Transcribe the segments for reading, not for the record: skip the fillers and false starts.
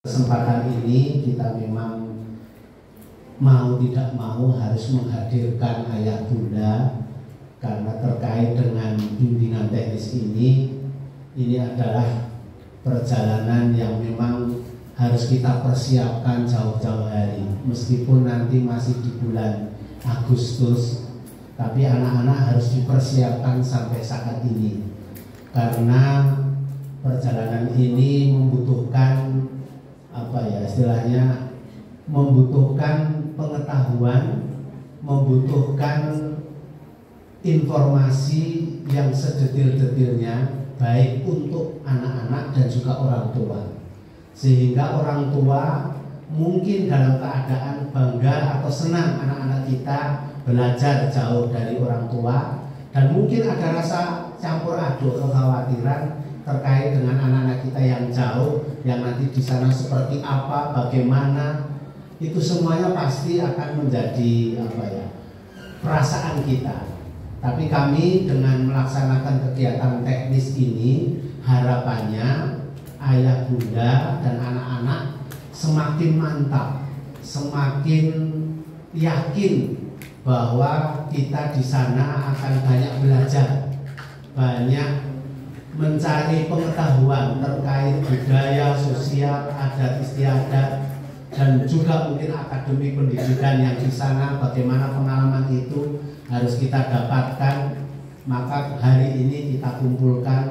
Kesempatan ini kita memang mau tidak mau harus menghadirkan ayah bunda karena terkait dengan bimbingan teknis ini adalah perjalanan yang memang harus kita persiapkan jauh-jauh hari. Meskipun nanti masih di bulan Agustus, tapi anak-anak harus dipersiapkan sampai saat ini karena perjalanan ini membutuhkan istilahnya membutuhkan pengetahuan, membutuhkan informasi yang sedetil-detilnya baik untuk anak-anak dan juga orang tua, sehingga orang tua mungkin dalam keadaan bangga atau senang anak-anak kita belajar jauh dari orang tua, dan mungkin ada rasa campur aduk kekhawatiran terkait dengan anak-anak kita yang jauh, yang nanti di sana seperti apa, bagaimana, itu semuanya pasti akan menjadi perasaan kita. Tapi kami dengan melaksanakan kegiatan teknis ini, harapannya ayah bunda dan anak-anak semakin mantap, semakin yakin bahwa kita di sana akan banyak belajar, banyak mencari pengetahuan terkait budaya, sosial, adat istiadat, dan juga mungkin akademi pendidikan yang di sana, bagaimana pengalaman itu harus kita dapatkan. Maka hari ini kita kumpulkan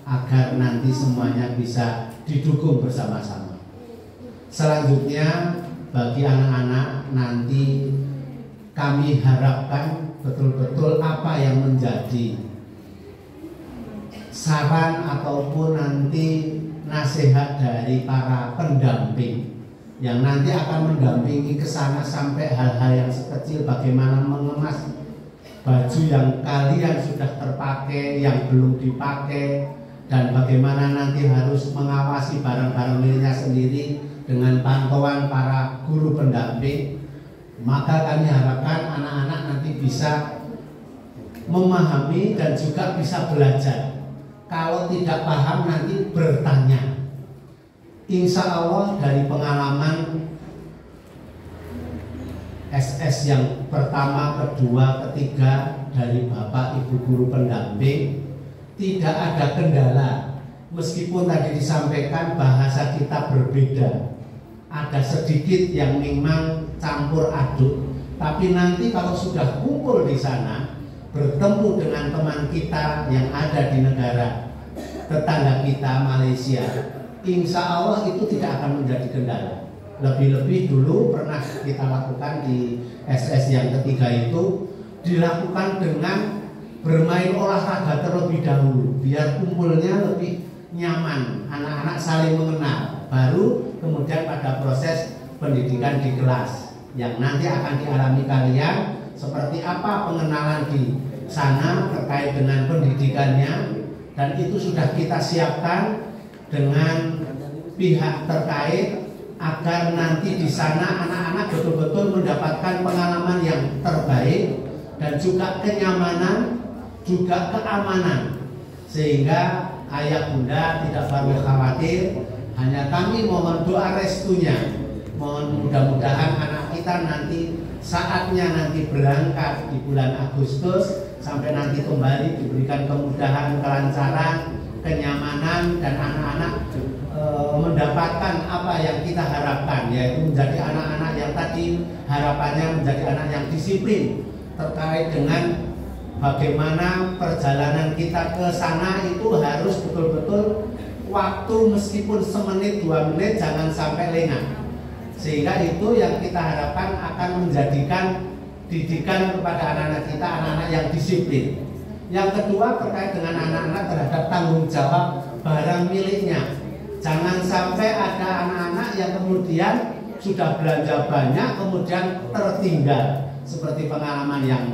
agar nanti semuanya bisa didukung bersama-sama. Selanjutnya bagi anak-anak nanti kami harapkan betul-betul apa yang menjadi saran ataupun nanti nasihat dari para pendamping yang nanti akan mendampingi ke sana sampai hal-hal yang sekecil bagaimana mengemas baju yang kalian sudah terpakai, yang belum dipakai, dan bagaimana nanti harus mengawasi barang-barang miliknya sendiri dengan pantauan para guru pendamping. Maka kami harapkan anak-anak nanti bisa memahami dan juga bisa belajar. Kalau tidak paham nanti bertanya. Insya Allah dari pengalaman SS yang pertama, kedua, ketiga dari Bapak Ibu guru pendamping tidak ada kendala. Meskipun tadi disampaikan bahasa kita berbeda, ada sedikit yang memang campur aduk, tapi nanti kalau sudah kumpul di sana, bertemu dengan teman kita yang ada di negara tetangga kita Malaysia, insya Allah itu tidak akan menjadi kendala. Lebih-lebih dulu pernah kita lakukan di SS yang ketiga itu dilakukan dengan bermain olahraga terlebih dahulu, biar kumpulnya lebih nyaman, anak-anak saling mengenal, baru kemudian pada proses pendidikan di kelas yang nanti akan dialami kalian seperti apa pengenalan di sana terkait dengan pendidikannya, dan itu sudah kita siapkan dengan pihak terkait agar nanti di sana anak-anak betul-betul mendapatkan pengalaman yang terbaik dan juga kenyamanan, juga keamanan, sehingga ayah bunda tidak perlu khawatir. Hanya kami mohon doa restunya, mohon mudah-mudahan anak kita nanti saatnya nanti berangkat di bulan Agustus sampai nanti kembali diberikan kemudahan, kelancaran, kenyamanan, dan anak-anak mendapatkan apa yang kita harapkan, yaitu menjadi anak-anak yang tadi harapannya menjadi anak yang disiplin terkait dengan bagaimana perjalanan kita ke sana itu harus betul-betul waktu, meskipun semenit 2 menit jangan sampai lengah, sehingga itu yang kita harapkan akan menjadikan didikan kepada anak-anak kita, anak-anak yang disiplin. Yang kedua terkait dengan anak-anak terhadap tanggung jawab barang miliknya. Jangan sampai ada anak-anak yang kemudian sudah belanja banyak kemudian tertinggal, seperti pengalaman yang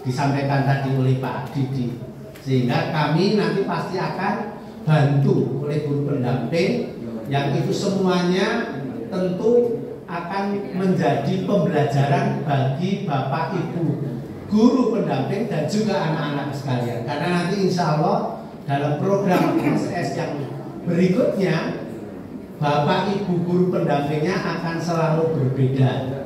disampaikan tadi oleh Pak Didi. Sehingga kami nanti pasti akan bantu oleh guru pendamping yang itu semuanya tentu akan menjadi pembelajaran bagi Bapak Ibu guru pendamping dan juga anak-anak sekalian. Karena nanti insya Allah dalam program SS yang berikutnya Bapak Ibu guru pendampingnya akan selalu berbeda.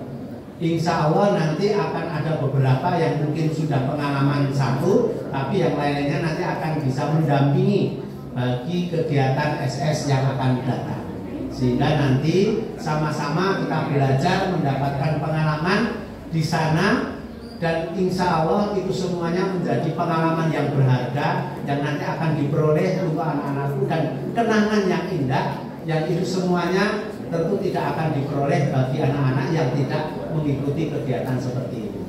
Insya Allah nanti akan ada beberapa yang mungkin sudah pengalaman satu, tapi yang lainnya nanti akan bisa mendampingi bagi kegiatan SS yang akan datang. Sehingga nanti sama-sama kita belajar mendapatkan pengalaman di sana, dan insya Allah itu semuanya menjadi pengalaman yang berharga yang nanti akan diperoleh untuk anak-anakku, dan kenangan yang indah yang itu semuanya tentu tidak akan diperoleh bagi anak-anak yang tidak mengikuti kegiatan seperti ini.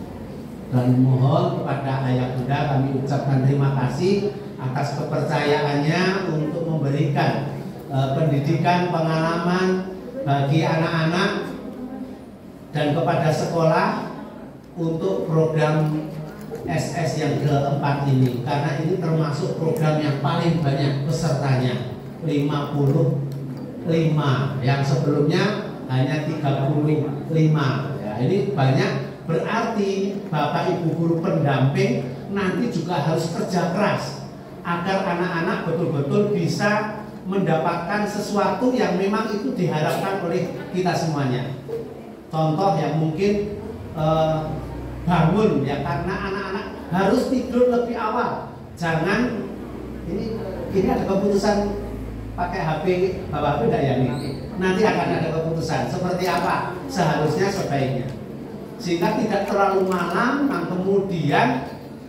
Dan mohon kepada ayah bunda kami ucapkan terima kasih atas kepercayaannya untuk memberikan pendidikan, pengalaman bagi anak-anak dan kepada sekolah untuk program SS yang keempat ini, karena ini termasuk program yang paling banyak pesertanya, 55, yang sebelumnya hanya 35 ya. Ini banyak, berarti Bapak Ibu guru pendamping nanti juga harus kerja keras agar anak-anak betul-betul bisa mendapatkan sesuatu yang memang itu diharapkan oleh kita semuanya. Contoh yang mungkin bangun ya, karena anak-anak harus tidur lebih awal. Jangan ini ada keputusan pakai HP, bawa HP enggak ya nih? Nanti akan ada keputusan seperti apa seharusnya sebaiknya, sehingga tidak terlalu malam, dan kemudian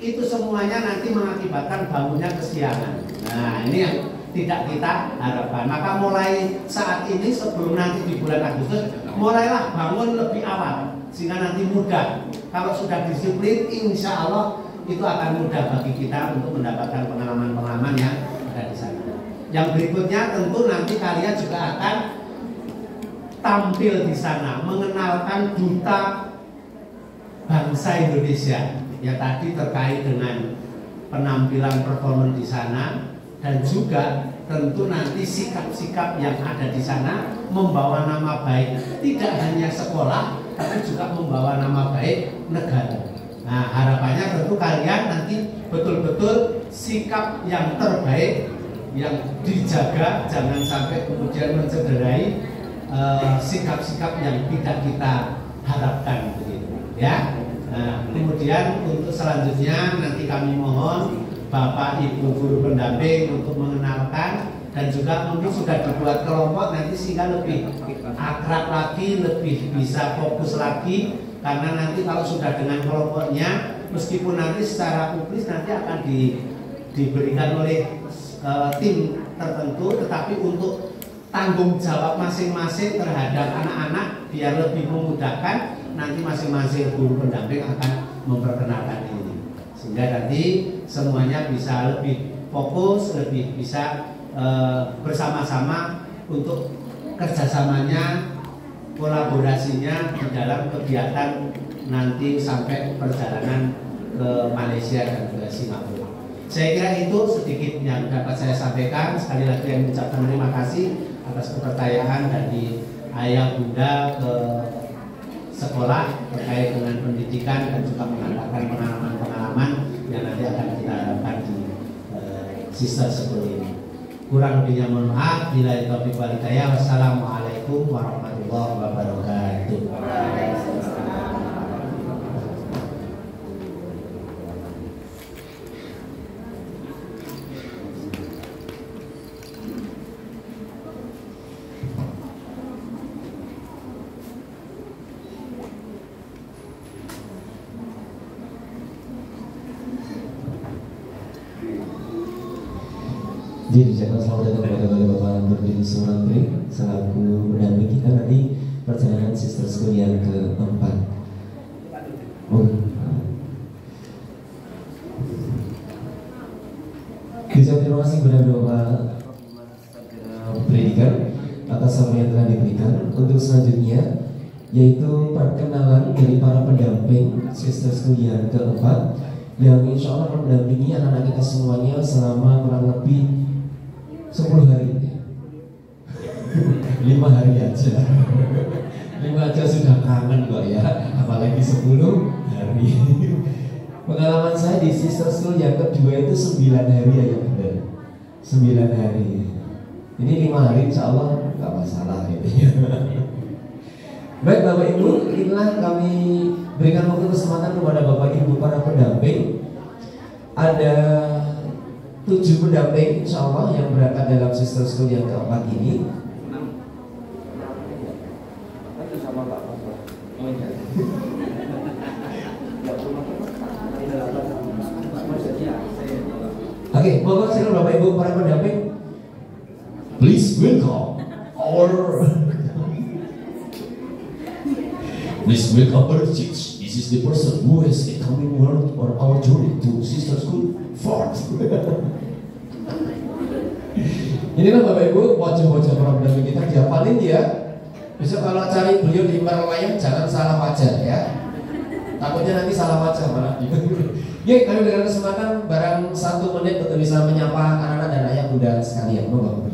itu semuanya nanti mengakibatkan bangunnya kesiangan. Nah ini yang tidak kita harapkan. Maka mulai saat ini sebelum nanti di bulan Agustus, mulailah bangun lebih awal sehingga nanti mudah. Kalau sudah disiplin, insya Allah itu akan mudah bagi kita untuk mendapatkan pengalaman-pengalaman yang ada di sana. Yang berikutnya tentu nanti kalian juga akan tampil di sana, mengenalkan duta bangsa Indonesia. Ya tadi terkait dengan penampilan performance di sana, dan juga tentu nanti sikap-sikap yang ada di sana membawa nama baik tidak hanya sekolah, tapi juga membawa nama baik negara. Nah harapannya tentu kalian nanti betul-betul sikap yang terbaik yang dijaga, jangan sampai kemudian mencederai sikap-sikap yang tidak kita harapkan begitu ya. Nah, kemudian untuk selanjutnya nanti kami mohon Bapak Ibu guru pendamping untuk mengenalkan, dan juga mungkin sudah dibuat kelompok nanti sehingga lebih akrab lagi, lebih bisa fokus lagi, karena nanti kalau sudah dengan kelompoknya, meskipun nanti secara publis nanti akan diberikan oleh tim tertentu, tetapi untuk tanggung jawab masing-masing terhadap anak-anak biar lebih memudahkan, nanti masing-masing guru pendamping akan memperkenalkan ini, sehingga nanti semuanya bisa lebih fokus, lebih bisa bersama-sama untuk kerjasamanya, kolaborasinya di dalam kegiatan nanti sampai perjalanan ke Malaysia dan ke Singapura. Saya kira itu sedikit yang dapat saya sampaikan. Sekali lagi yang mengucapkan terima kasih atas kepercayaan dari ayah bunda ke sekolah terkait dengan pendidikan, dan juga mengantarkan pengalaman-pengalaman yang nanti akan kita harapkan di sister school ini. Kurang lebihnya mohon maaf. Billahi taufiq wal hidayah. Wassalamualaikum warahmatullahi wabarakatuh. Jadi saya selamat datang kepada Bapak Nurdin Sumantri selaku pendamping kita nanti perjalanan sister school yang keempat. Terima kasih kepada Bapak Pendidikan atas saran yang telah diberikan. Untuk selanjutnya yaitu perkenalan dari para pendamping sister school yang keempat, yang insya Allah mendampingi anak-anak kita semuanya selama kurang lebih 10 hari 5 hari aja 5 aja sudah kangen kok ya, apalagi 10 hari. Pengalaman saya di sister school yang kedua itu 9 hari ya benar, 9 hari Ini 5 hari insya Allah nggak masalah ini. Baik Bapak Ibu, inilah kami berikan waktu kesempatan kepada Bapak Ibu para pendamping. Ada 7 pendamping insya Allah yang berangkat dalam sister school yang keempat ini. Oke, mohon silakan Bapak Ibu para pendamping. Please welcome our teachers. This is the person who has a coming word on our journey to sister school fourth. Inilah Bapak Ibu wajah-wajah para pendamping kita, dihafalin ya. Besok kalau cari beliau di layang jangan salah wajah ya. Takutnya nanti salah wajah malah. Ya, kami berikan kesempatan barang 1 menit untuk bisa menyapa anak-anak dan ayah bunda sekalian. Monggo.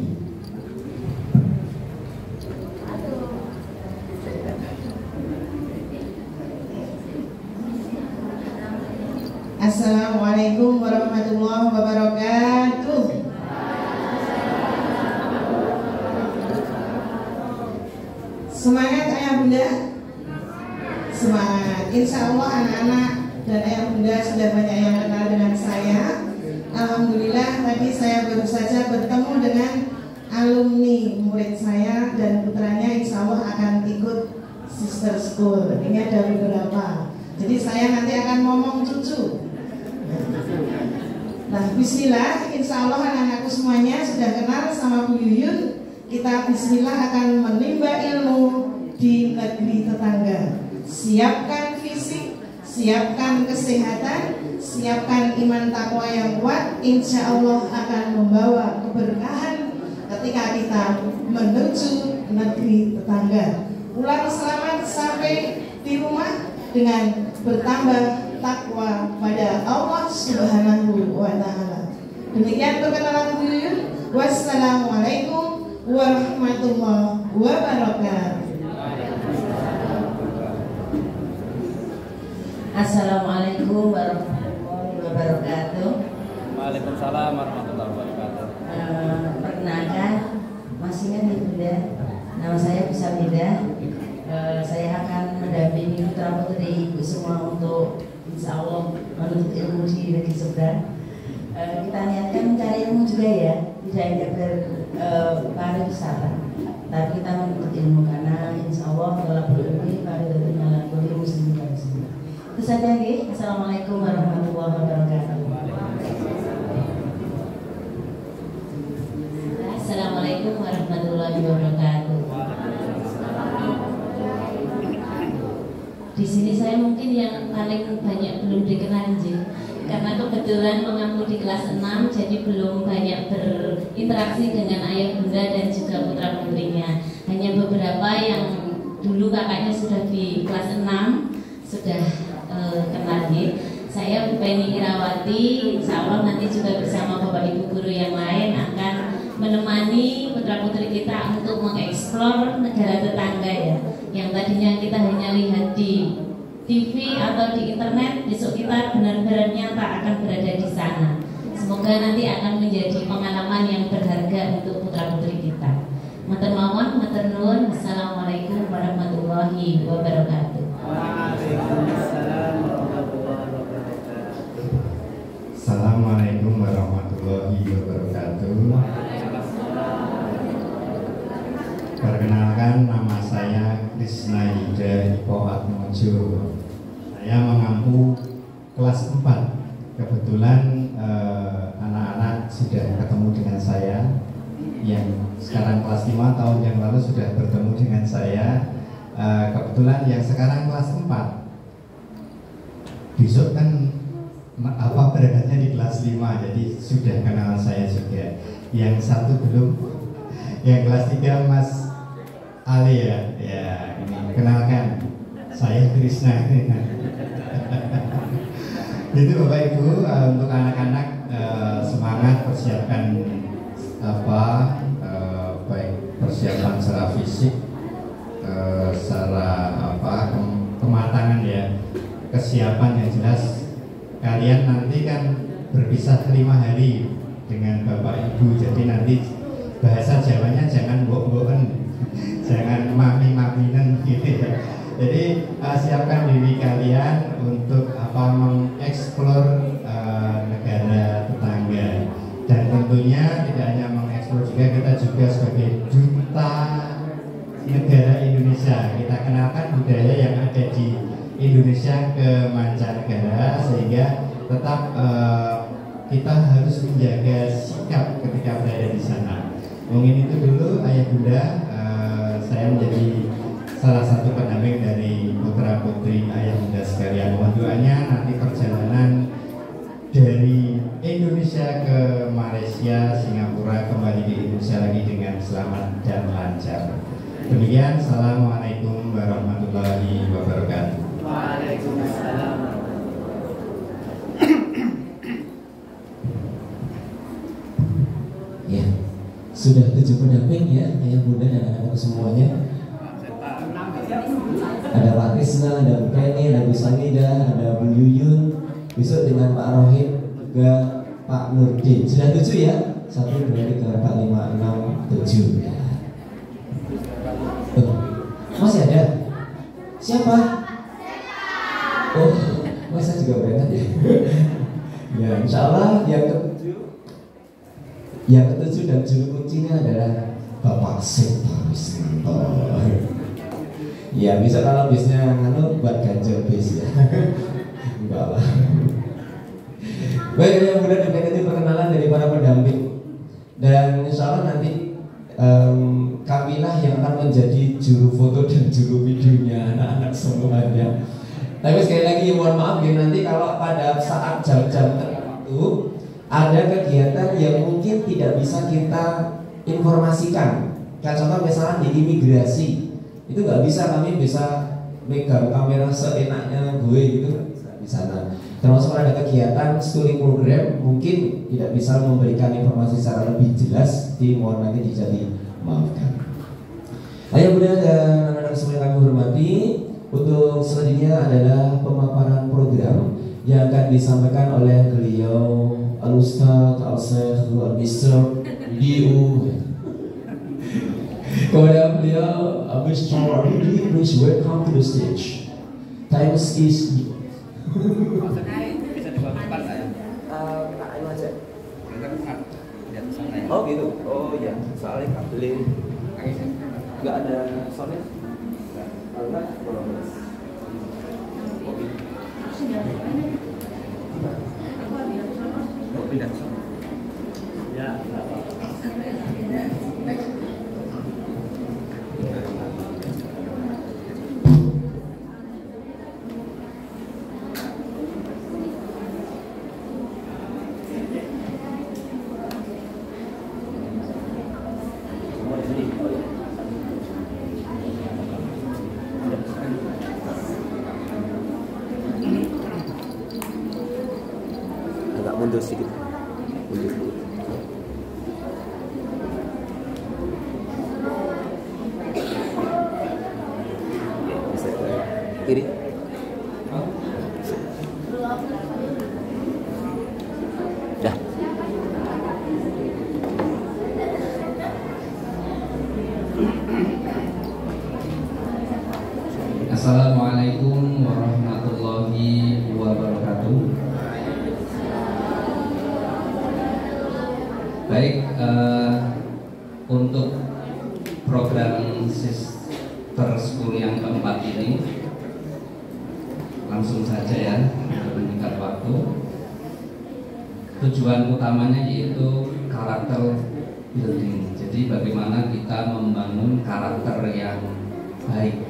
Assalamualaikum warahmatullahi wabarakatuh. Semangat ayah bunda. Semangat. Insya Allah anak-anak dan ayah bunda sudah banyak yang kenal dengan saya. Alhamdulillah tadi saya baru saja bertemu dengan alumni murid saya dan putranya insya Allah akan ikut sister school. Ini ada beberapa. Jadi saya nanti akan ngomong cucu. Nah, bismillah, insya Allah anak-anakku semuanya sudah kenal sama Bu Yuyun. Kita bismillah akan menimba ilmu di negeri tetangga. Siapkan fisik, siapkan kesehatan, siapkan iman takwa yang kuat. Insya Allah akan membawa keberkahan ketika kita menuju negeri tetangga. Pulang selamat sampai di rumah dengan bertambah takwa pada Allah Subhanahu wa Ta'ala. Demikian perkenalan Bu Yuyun. Wassalamualaikum warahmatullahi wabarakatuh. Assalamualaikum warahmatullahi wabarakatuh. Waalaikumsalam warahmatullahi wabarakatuh. Perkenalkan, masih ingat ya Bunda? Nama saya Bisamida. Saya akan mendampingi putra putri ibu semua untuk insya Allah menuntut ilmu di negeri seberang. Kita niatkan mencari ilmu juga ya, tidak hanya berpariwisata, tapi kita menuntut ilmu karena insya Allah dalam ilmu pariwisata dalam ilmu sendiri. Itu saja ya. Assalamualaikum warahmatullahi wabarakatuh. Assalamualaikum warahmatullahi wabarakatuh. Di sini saya mungkin yang paling banyak belum dikenal karena kebetulan mengampu di kelas 6, jadi belum banyak berinteraksi dengan ayah bunda dan juga putra putrinya. Hanya beberapa yang dulu kakaknya sudah di kelas 6 sudah kenal. Saya Bu Penny Irawati, insya Allah nanti juga bersama bapak ibu guru yang lain akan menemani putra putri kita untuk mengeksplor negara tetangga ya. Yang tadinya kita hanya lihat di TV atau di internet, besok kita benar-benar nyata akan berada di sana. Semoga nanti akan menjadi pengalaman yang berharga untuk putra putri kita. Matur mawon, matur nuwun. Assalamualaikum warahmatullahi wabarakatuh. Waalaikumsalam warahmatullahi wabarakatuh. Assalamualaikum warahmatullahi wabarakatuh. Perkenalkan, nama saya Krisna Yuda Ipo Atmojo. Saya mengampu kelas 4. Kebetulan anak-anak sudah ketemu dengan saya. Yang sekarang kelas 5 tahun yang lalu sudah bertemu dengan saya. Kebetulan yang sekarang kelas 4. Besok kan beradanya di kelas 5, jadi sudah kenal saya juga. Yang satu belum. Yang kelas 3 Mas Ali ya, ini kenalkan, saya Krisna. Itu Bapak Ibu, untuk anak-anak semangat persiapkan baik persiapan secara fisik, secara kematangan ya, kesiapan yang jelas. Kalian nanti kan berpisah 5 hari dengan Bapak Ibu, jadi nanti bahasa Jawanya jangan mbok-mboken, jangan mami-maminan gitu ya. Jadi siapkan diri kalian untuk mengeksplor negara tetangga, dan tentunya tidak hanya mengeksplor, juga kita juga sebagai duta negara Indonesia, kita kenalkan budaya yang ada di Indonesia ke mancanegara, sehingga tetap kita harus menjaga sikap ketika berada di sana. Mungkin itu dulu ayah bunda, saya menjadi salah satu pendamping dari putra putri ayah bunda sekalian. Mohon doanya nanti perjalanan dari Indonesia ke Malaysia, Singapura, kembali di Indonesia lagi dengan selamat dan lancar. Demikian, assalamualaikum warahmatullahi wabarakatuh. Waalaikumsalam. Ya, sudah 7 pendamping ya, ayah bunda dan anak-anak semuanya. Ada Pak Krisna, ada Bu Penny, ada Bu Sanida, ada Bu Yuyun. Besok dengan Pak Rohit, juga Pak Nurdin. Sudah 7 ya? 1, 2, 3, 4, 5, 6, 7 ya. Masih ada? Siapa? Oh, masa juga berangkat ya? Ya, insya Allah yang ketujuh dan juru kuncinya adalah Bapak Septa Wismanto. Ya, bisa kalau bisnya buat ganjel bis ya. Enggak lah. Baik, yang mudah itu perkenalan dari para pendamping, dan insya Allah nanti kamilah yang akan menjadi juru foto dan juru videonya anak-anak semuanya. Tapi sekali lagi mohon maaf ya, nanti kalau pada saat jam-jam tertentu ada kegiatan yang mungkin tidak bisa kita informasikan. Kayak contoh misalnya di imigrasi, itu nggak bisa kami bisa megang kamera seenaknya gue gitu di sana. Termasuk ada kegiatan studi program mungkin tidak bisa memberikan informasi secara lebih jelas, mohon nanti dijadi maafkan. Ayah bunda dan anak-anak semua yang kami hormati, untuk selanjutnya adalah pemaparan program yang akan disampaikan oleh beliau Al-Ustadz Al-Syekh Al-Mr. Liu. Kepada beliau Mr. Liu, please welcome to the stage. Time is Bisa dibawa ke depan ya? aja. Lihat sana ya. Oh gitu. Oh ya, soalnya kabelin nggak ada soundnya. Kalau nggak, Pindah sana. Ya, enggak apa-apa. agak mundur sedikit. Mundur sedikit. Bisa ke kiri. Dah. Assalamualaikum warahmatullahi wabarakatuh. Baik, untuk program Sister School yang keempat ini langsung saja ya, meningkat waktu. Tujuan utamanya yaitu karakter building. Jadi bagaimana kita membangun karakter yang baik.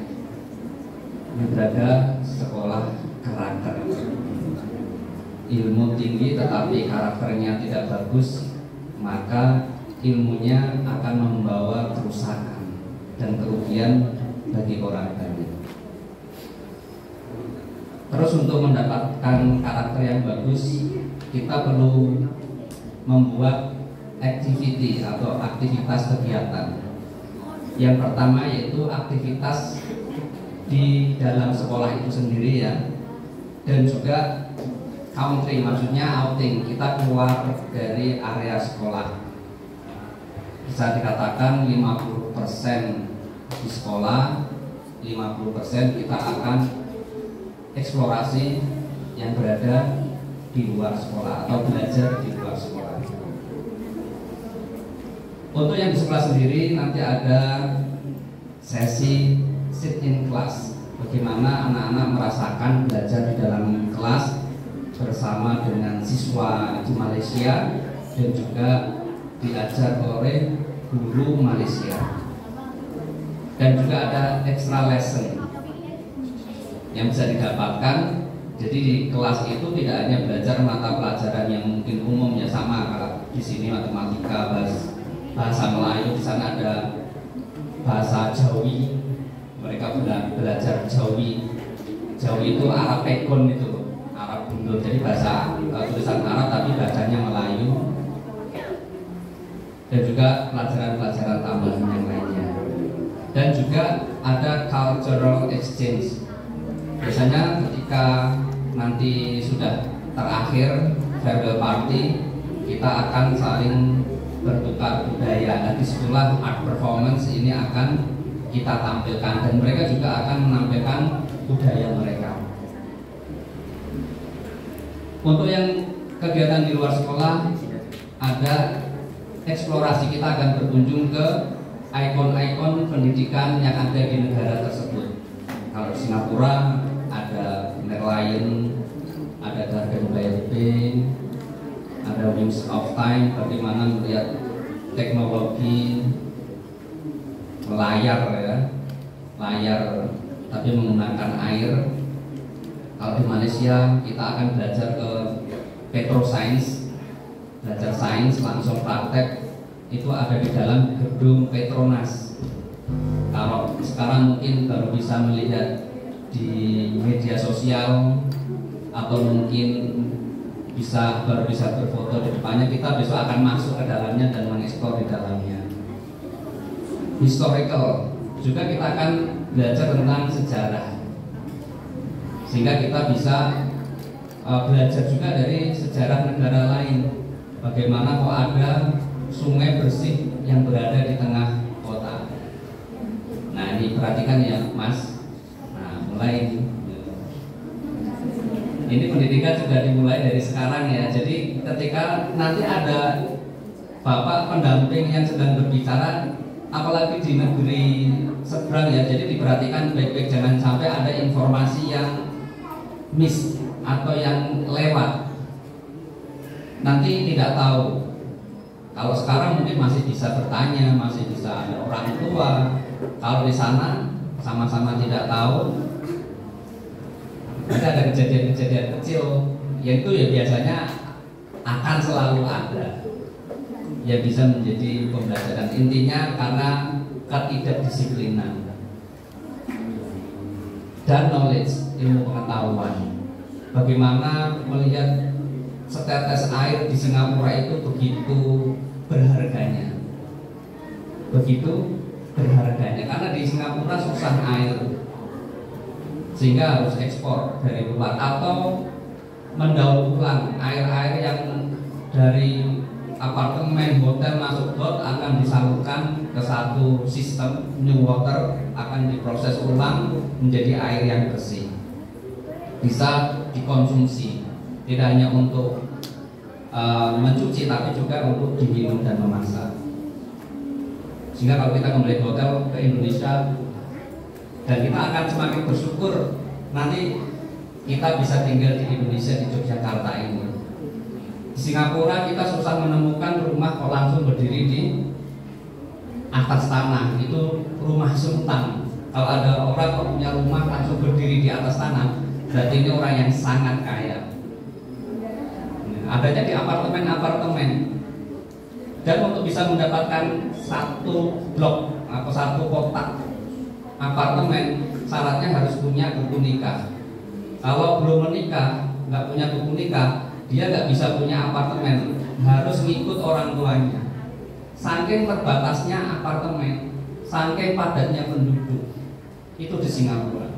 Ini berada sekolah karakter, ilmu tinggi tetapi karakternya tidak bagus, maka ilmunya akan membawa kerusakan dan kerugian bagi orang banyak. Terus untuk mendapatkan karakter yang bagus, kita perlu membuat activity atau aktivitas kegiatan. Yang pertama yaitu aktivitas di dalam sekolah itu sendiri ya, dan juga country, maksudnya outing, kita keluar dari area sekolah. bisa dikatakan 50% di sekolah, 50% kita akan eksplorasi yang berada di luar sekolah atau belajar di luar sekolah. Untuk yang di sekolah sendiri nanti ada sesi sit in class, bagaimana anak-anak merasakan belajar di dalam kelas bersama dengan siswa di Malaysia dan juga diajar oleh guru Malaysia. Dan juga ada extra lesson yang bisa didapatkan. Jadi di kelas itu tidak hanya belajar mata pelajaran yang mungkin umumnya sama, kalau di sini matematika, bahasa Melayu, di sana ada bahasa Jawi, mereka belajar Jawi. Jawi itu Arab Pekon itu, Arab Gundul, jadi bahasa tulisan Arab tapi bacanya Melayu. Dan juga pelajaran-pelajaran tambahan yang lainnya. Dan juga ada cultural exchange. Biasanya ketika nanti sudah terakhir farewell party, kita akan saling bertukar budaya. Dan disitulah art performance ini akan kita tampilkan, dan mereka juga akan menampilkan budaya mereka. Untuk yang kegiatan di luar sekolah, ada eksplorasi, kita akan berkunjung ke ikon-ikon pendidikan yang ada di negara tersebut. Kalau di Singapura ada Merlion, ada Garden by Bay, ada Wings of Time, bagaimana melihat teknologi layar ya, layar tapi menggunakan air. Kalau di Malaysia kita akan belajar ke petroscience, belajar sains langsung praktek, itu ada di dalam gedung Petronas. Kalau sekarang mungkin baru bisa melihat di media sosial atau mungkin baru bisa berfoto di depannya, kita besok akan masuk ke dalamnya dan mengeksplor di dalamnya. Historical, juga kita akan belajar tentang sejarah, sehingga kita bisa belajar juga dari sejarah negara lain. Bagaimana kok ada sungai bersih yang berada di tengah kota. Nah ini perhatikan ya Mas. Nah mulai ini pendidikan sudah dimulai dari sekarang ya. Jadi ketika nanti ada Bapak pendamping yang sedang berbicara, apalagi di negeri seberang ya, jadi diperhatikan baik-baik, jangan sampai ada informasi yang miss atau yang lewat. Nanti tidak tahu. Kalau sekarang mungkin masih bisa bertanya, masih bisa ada orang tua. Kalau di sana sama-sama tidak tahu, ada kejadian-kejadian kecil, yaitu ya biasanya akan selalu ada. Ya bisa menjadi pembelajaran, intinya karena ketidakdisiplinan dan knowledge, ilmu pengetahuan. Bagaimana melihat setetes air di Singapura itu begitu berharganya, karena di Singapura susah air, sehingga harus ekspor dari luar atau mendaur ulang air-air yang dari apartemen, hotel masuk got akan disalurkan ke satu sistem new water, akan diproses ulang menjadi air yang bersih, bisa dikonsumsi, tidak hanya untuk mencuci tapi juga untuk diminum dan memasak. Sehingga kalau kita kembali ke hotel ke Indonesia, dan kita akan semakin bersyukur nanti kita bisa tinggal di Indonesia, di Yogyakarta ini. Di Singapura kita susah menemukan rumah kok langsung berdiri di atas tanah, itu rumah sultan. Kalau ada orang kok punya rumah langsung berdiri di atas tanah, berarti ini orang yang sangat kaya. Adanya di apartemen-apartemen. Dan untuk bisa mendapatkan satu blok atau satu kotak apartemen, syaratnya harus punya buku nikah. Kalau belum menikah, nggak punya buku nikah, dia nggak bisa punya apartemen, harus ngikut orang tuanya. Saking terbatasnya apartemen, saking padatnya penduduk, itu di Singapura.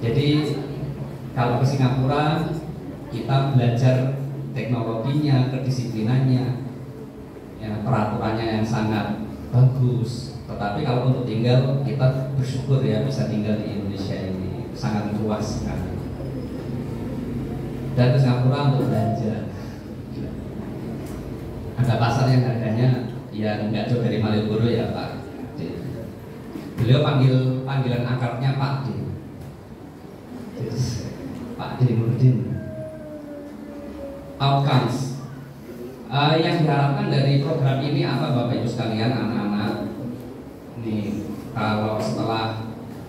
Jadi kalau ke Singapura, kita belajar teknologinya, kedisiplinannya, ya, peraturannya yang sangat bagus. Tetapi kalau untuk tinggal, kita bersyukur ya bisa tinggal di Indonesia ini, sangat luas sekali. Dan ke Singapura untuk belanja. Ada pasar yang harganya ya nggak jauh dari Malioboro ya Pak D. Beliau panggilan akrabnya Pak D. Pak D Nurdin. Outcomes yang diharapkan dari program ini apa Bapak Ibu sekalian, anak-anak? Nih, kalau setelah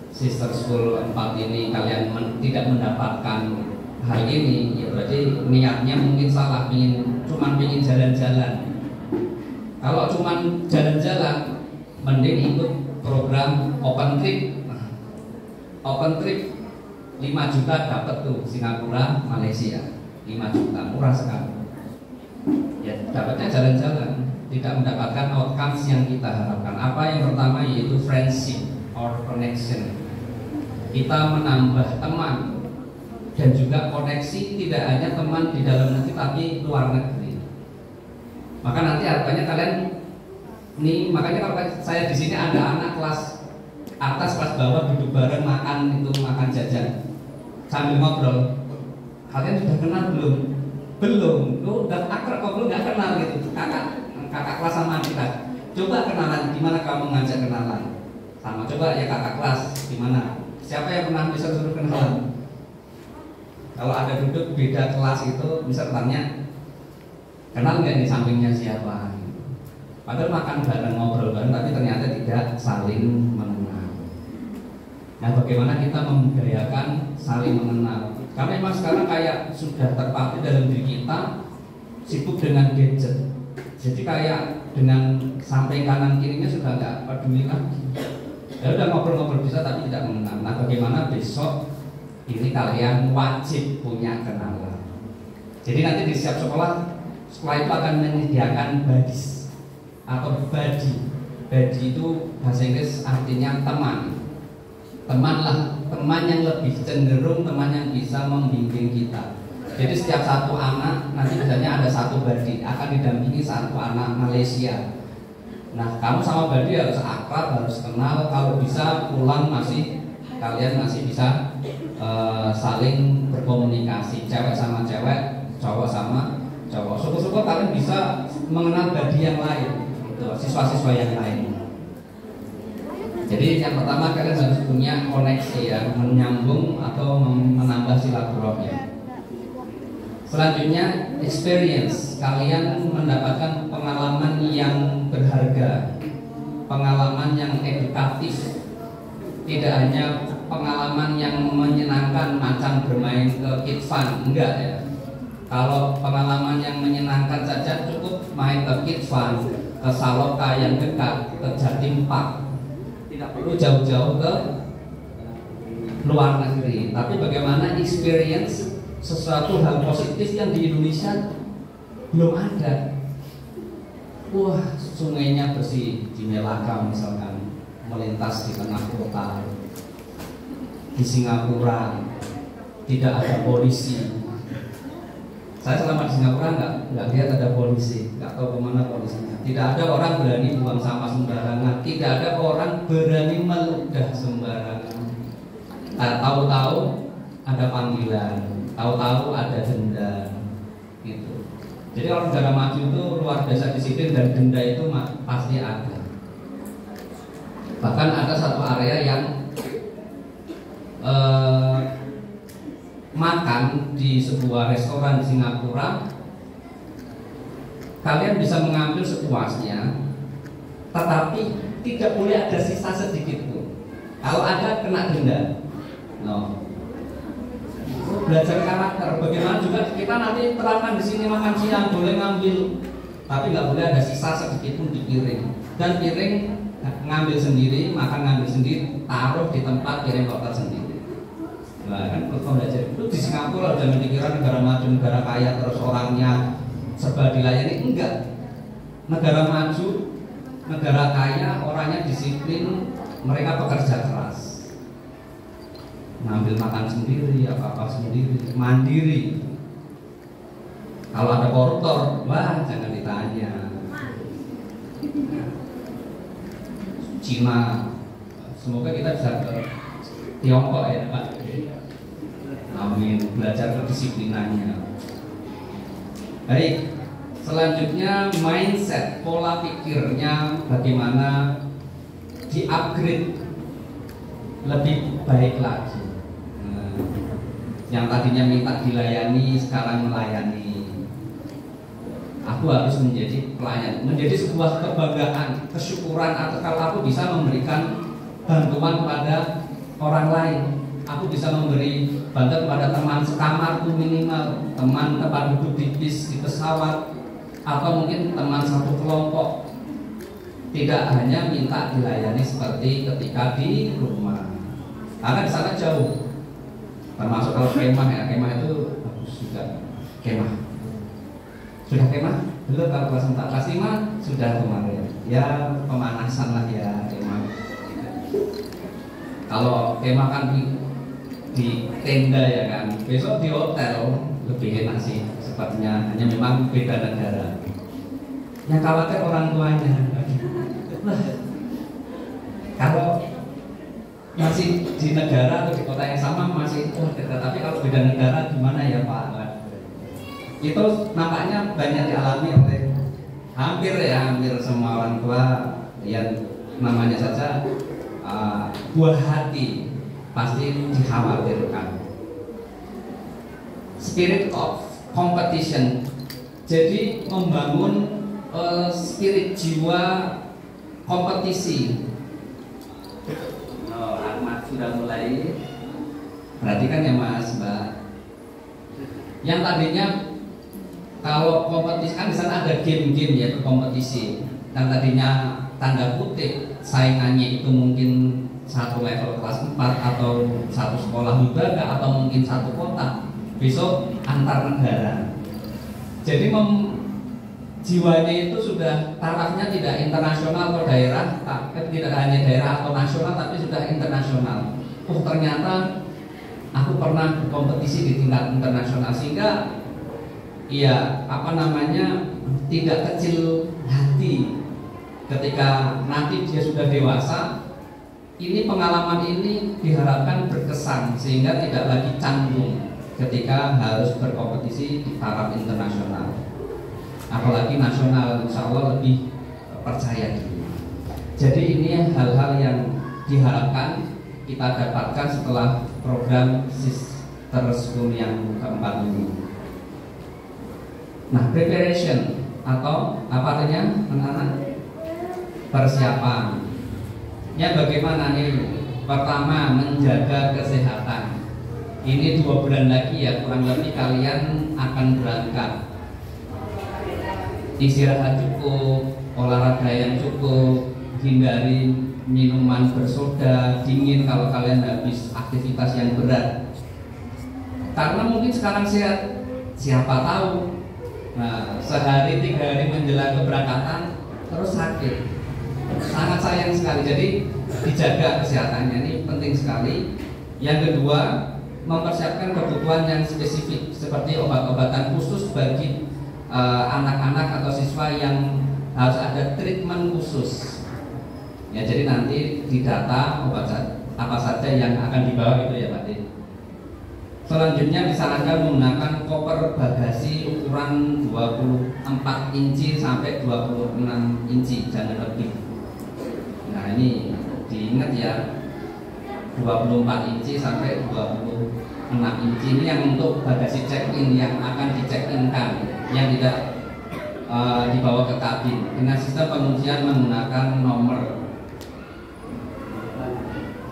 Sister School 4 ini kalian tidak mendapatkan hal ini, ya berarti niatnya mungkin salah, cuman ingin jalan-jalan. Kalau cuman jalan-jalan, mending ikut program Open Trip. Open Trip 5 juta dapat tuh Singapura, Malaysia. 5 juta, murah sekali. Ya, dapatnya jalan-jalan, tidak mendapatkan outcomes yang kita harapkan. Apa yang pertama yaitu friendship or connection. Kita menambah teman dan juga koneksi, tidak hanya teman di dalam negeri tapi luar negeri. Maka nanti harapannya kalian nih, makanya kalau saya di sini ada anak kelas atas, kelas bawah duduk bareng makan jajan sambil ngobrol. Kalian sudah kenal belum? Belum. Lu udah akrab kok belum nggak kenal gitu. Kakak kelas sama kita. Coba kenalan, gimana kamu ngajak kenalan? Sama coba ya kakak kelas, gimana? Siapa yang pernah bisa suruh kenalan? Kalau ada duduk beda kelas itu bisa tanya, kenal nggak di sampingnya siapa? Padahal makan bareng, ngobrol bareng, tapi ternyata tidak saling mengenal. Nah, bagaimana kita membudayakan saling mengenal? Karena memang sekarang kayak sudah terpaku dalam diri kita, sibuk dengan gadget. Jadi kayak dengan samping kanan kirinya sudah nggak peduli lagi. Ya udah ngobrol-ngobrol bisa tapi tidak mengenal. Nah, bagaimana besok ini kalian wajib punya kenalan. Jadi nanti di setiap sekolah itu akan menyediakan badis atau badi. Badi itu bahasa Inggris artinya teman. Teman yang lebih cenderung, teman yang bisa membimbing kita. Jadi setiap satu anak nanti misalnya ada satu badi akan didampingi satu anak Malaysia. Nah, kamu sama badi harus akrab, harus kenal. Kalau bisa pulang kalian masih bisa saling berkomunikasi, cewek sama cewek, cowok sama cowok. Syukur-syukur kalian bisa mengenal badi yang lain, siswa-siswa yang lain. Jadi yang pertama kalian harus punya koneksi ya, menyambung atau menambah silaturahmi. Selanjutnya experience, kalian mendapatkan pengalaman yang berharga, pengalaman yang edukatif, tidak hanya pengalaman yang menyenangkan macam bermain ke Kid Fun, enggak ya. Kalau pengalaman yang menyenangkan saja cukup main ke Kid Fun, ke Saloka yang dekat, ke Jatim Park, tidak perlu jauh-jauh ke luar negeri. Tapi bagaimana experience sesuatu hal positif yang di Indonesia belum ada. Wah, sungainya bersih di Melaka misalkan, melintas di tengah kota. Di Singapura tidak ada polisi. Saya selama di Singapura nggak lihat ada polisi, nggak tahu kemana polisinya. Tidak ada orang berani buang sampah sembarangan, tidak ada orang berani meludah sembarangan. Tahu-tahu ada panggilan, tahu-tahu ada denda, gitu. Jadi kalau negara maju itu luar biasa disiplin dan denda itu pasti ada. Bahkan ada satu area yang makan di sebuah restoran di Singapura, kalian bisa mengambil sepuasnya, tetapi tidak boleh ada sisa sedikit pun. Kalau ada kena denda. No. Belajar karakter. Bagaimana juga kita nanti terapkan di sini makan siang boleh ngambil, tapi nggak boleh ada sisa sedikit pun di piring. Dan piring ngambil sendiri, makan ngambil sendiri, taruh di tempat piring kotor sendiri. Nah, kan kalau belajar itu di Singapura jangan dikira negara maju, negara kaya terus orangnya serba dilayani. Enggak. Negara maju, negara kaya, orangnya disiplin, mereka bekerja keras, ngambil makan sendiri, apa-apa sendiri, mandiri. Kalau ada koruptor, wah jangan ditanya. Cina. Semoga kita bisa ke Tiongkok ya Pak. Amin, belajar kedisiplinannya. Baik, selanjutnya mindset, pola pikirnya bagaimana di-upgrade lebih baik lagi. Yang tadinya minta dilayani sekarang melayani. Aku harus menjadi pelayan, menjadi sebuah kebanggaan, kesyukuran atau kalau aku bisa memberikan bantuan pada orang lain. Aku bisa memberi bantuan kepada teman sekamarku minimal, teman tempat duduk di bis, di pesawat, atau mungkin teman satu kelompok. Tidak hanya minta dilayani seperti ketika di rumah, karena di sana jauh. Termasuk kalau kemah ya, kemah itu bagus juga. Kemah sudah kemah? Belum, kalau kelas 4, kelas 5 sudah kemarin. Ya pemanasan lah ya kemah. Kalau kemah kan di tenda ya kan, besok di hotel lebih enak sih sepertinya, hanya memang beda negara. Yang khawatir orang tuanya. Kalau masih di negara atau di kota yang sama masih dekat, tapi kalau beda negara gimana ya Pak? Itu nampaknya banyak dialami oleh hampir semua orang tua yang namanya saja buah hati pasti dikhawatirkan. Spirit of competition, jadi membangun spirit jiwa kompetisi. Ahmad sudah mulai perhatikan ya Mas Mbak. Yang tadinya kalau kompetisi kan di sana ada game-game ya kompetisi. Yang tadinya tanda kutip saingannya itu mungkin satu level kelas 4 atau satu sekolah lembaga atau mungkin satu kota, besok antar negara. Jadi jiwanya itu sudah tarafnya tidak internasional atau daerah, tidak hanya daerah atau nasional tapi sudah internasional. Oh ternyata aku pernah berkompetisi di tingkat internasional, sehingga ya tidak kecil hati ketika nanti dia sudah dewasa. Ini pengalaman ini diharapkan berkesan sehingga tidak lagi canggung ketika harus berkompetisi di taraf internasional, apalagi nasional, insya Allah lebih percaya diri. Jadi ini hal-hal yang diharapkan kita dapatkan setelah program Sister School yang keempat ini. Nah, preparation atau apa artinya anak-anak? Persiapan. Ya bagaimana nih? Pertama, menjaga kesehatan. Ini 2 bulan lagi ya, kurang lebih kalian akan berangkat. Istirahat cukup, olahraga yang cukup, hindari minuman bersoda, dingin kalau kalian habis aktivitas yang berat. Karena mungkin sekarang sehat, siapa tahu. Nah, sehari 3 hari menjelang keberangkatan terus sakit. Sangat sayang sekali. Jadi dijaga kesehatannya, ini penting sekali. Yang kedua, mempersiapkan kebutuhan yang spesifik seperti obat-obatan khusus bagi anak-anak atau siswa yang harus ada treatment khusus. Ya, jadi nanti didata obat apa saja yang akan dibawa gitu ya Pak Din. Selanjutnya disarankan menggunakan koper bagasi ukuran 24 inci sampai 26 inci, jangan lebih. Nah ini diingat ya, 24 inci sampai 26 inci ini yang untuk bagasi check-in yang akan di-check-in-kan, yang tidak dibawa ke kabin. Dengan sistem penguncian menggunakan nomor.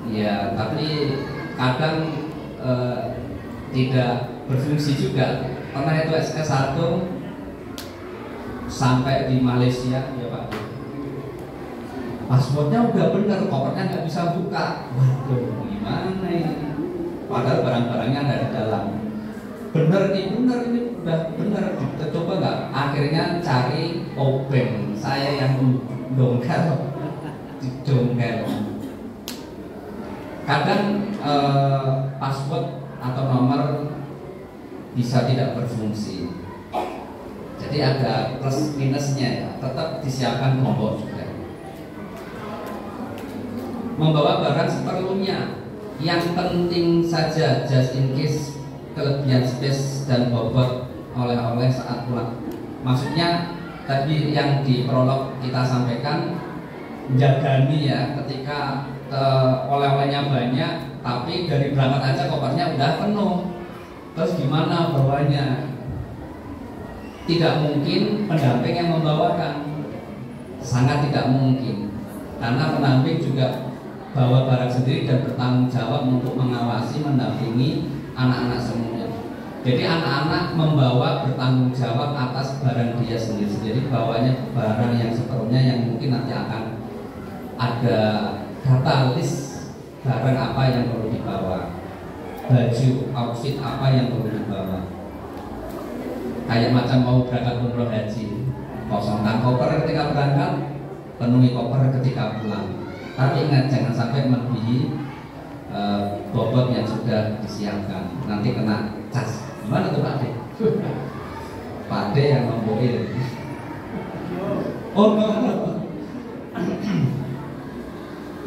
Ya, tapi kadang tidak berfungsi juga. Pernah itu SK1 sampai di Malaysia ya Pak, passwordnya udah bener, kopernya nggak bisa buka. Waduh, gimana ini? Padahal barang-barangnya ada di dalam. Bener ini udah bener. Kita coba nggak? Akhirnya cari obeng, saya yang dongkel, didongkel. Kadang password atau nomor bisa tidak berfungsi. Jadi ada plus minusnya ya, tetap disiapkan gembok juga. Membawa barang seperlunya, yang penting saja, just in case kelebihan space dan bobot oleh-oleh saat pulang. Maksudnya tadi yang di prolog kita sampaikan, jagani ya, ketika oleh-olehnya banyak, tapi dari berangkat aja kopernya udah penuh. Terus gimana bawanya? Tidak mungkin pendamping yang membawakan, sangat tidak mungkin, karena pendamping juga bawa barang sendiri dan bertanggung jawab untuk mengawasi, mendampingi anak-anak semuanya. Jadi anak-anak membawa bertanggung jawab atas barang dia sendiri. Jadi bawanya barang yang seperlunya, yang mungkin nanti akan ada data list barang apa yang perlu dibawa, baju, outfit apa yang perlu dibawa. Kayak macam mau berangkat umroh haji, kosongkan koper ketika berangkat, penuhi koper ketika pulang. Tapi ingat, jangan sampai melebihi bobot yang sudah disiapkan, nanti kena cas. Gimana tuh Pak D? Pak D yang membohir. Oh no.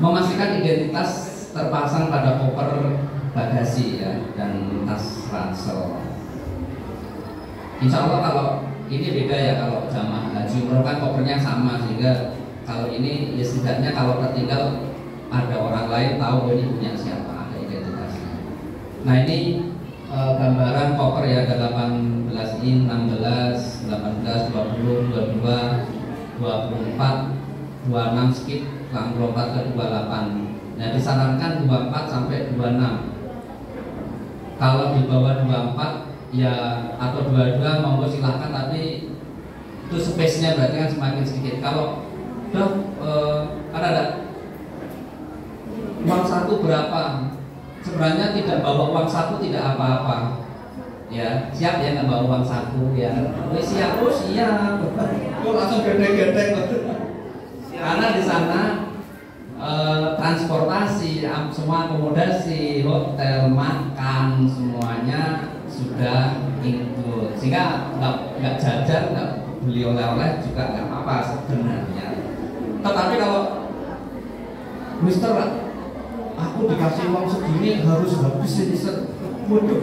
Memastikan identitas terpasang pada koper bagasi ya, dan tas ransel. Insya Allah kalau ini beda ya, kalau jamaah haji umroh kan kopernya sama, sehingga kalau ini ya setidaknya kalau tertinggal ada orang lain tahu ini punya siapa, ada identitasnya. Nah ini gambaran koper ya, ada 18 in, 16, 18, 20, 22, 24, 26 skip, lompat ke 28. Nah disarankan 24 sampai 26. Kalau di bawah 24 ya atau 22 monggo silahkan, tapi itu space-nya berarti kan semakin sedikit. Kalau kan ada uang saku berapa, sebenarnya tidak bawa uang saku tidak apa-apa ya, siap ya nggak bawa uang saku ya, siap, oh siap, oh langsung gede-gede karena di sana transportasi, semua akomodasi, hotel, makan, semuanya sudah include, sehingga nggak jajan, nggak beli oleh-oleh juga nggak apa-apa sebenarnya. Tetapi kalau Mister, aku dikasih uang segini harus habisin waduh.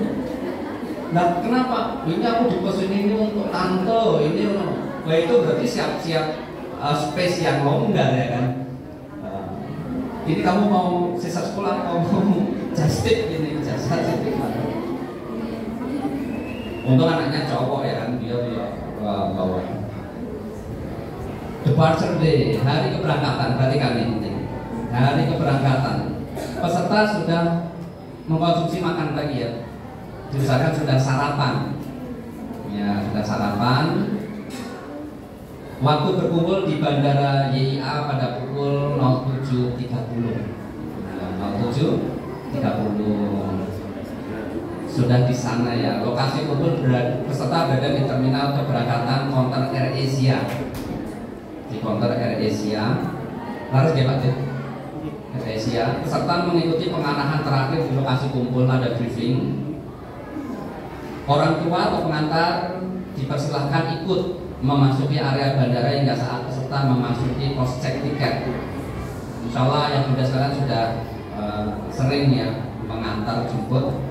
Nah kenapa? Ini aku dipesan ini untuk tante, ini wah itu berarti siap-siap space yang longgar ya kan. Ini kamu mau sisa sekolah, kamu mau just-tip ini, just-tip. Untung anaknya cowok ya kan, dia bawa. Departure day, hari keberangkatan, perhatikan ini penting. Hari keberangkatan, peserta sudah mengkonsumsi makan pagi ya, diusahakan sudah sarapan. Ya, sudah sarapan. Waktu berkumpul di Bandara YIA pada pukul 07.30. Nah, 07.30 sudah di sana ya. Lokasi kumpul peserta berada di terminal keberangkatan counter AirAsia. Di counter AirAsia, harus ya Pak AirAsia. Peserta mengikuti pengarahan terakhir di lokasi kumpul, ada briefing. Orang tua atau pengantar dipersilahkan ikut memasuki area bandara hingga saat peserta memasuki pos cek tiket. Insya Allah yang sudah sekarang sudah sering ya mengantar jemput,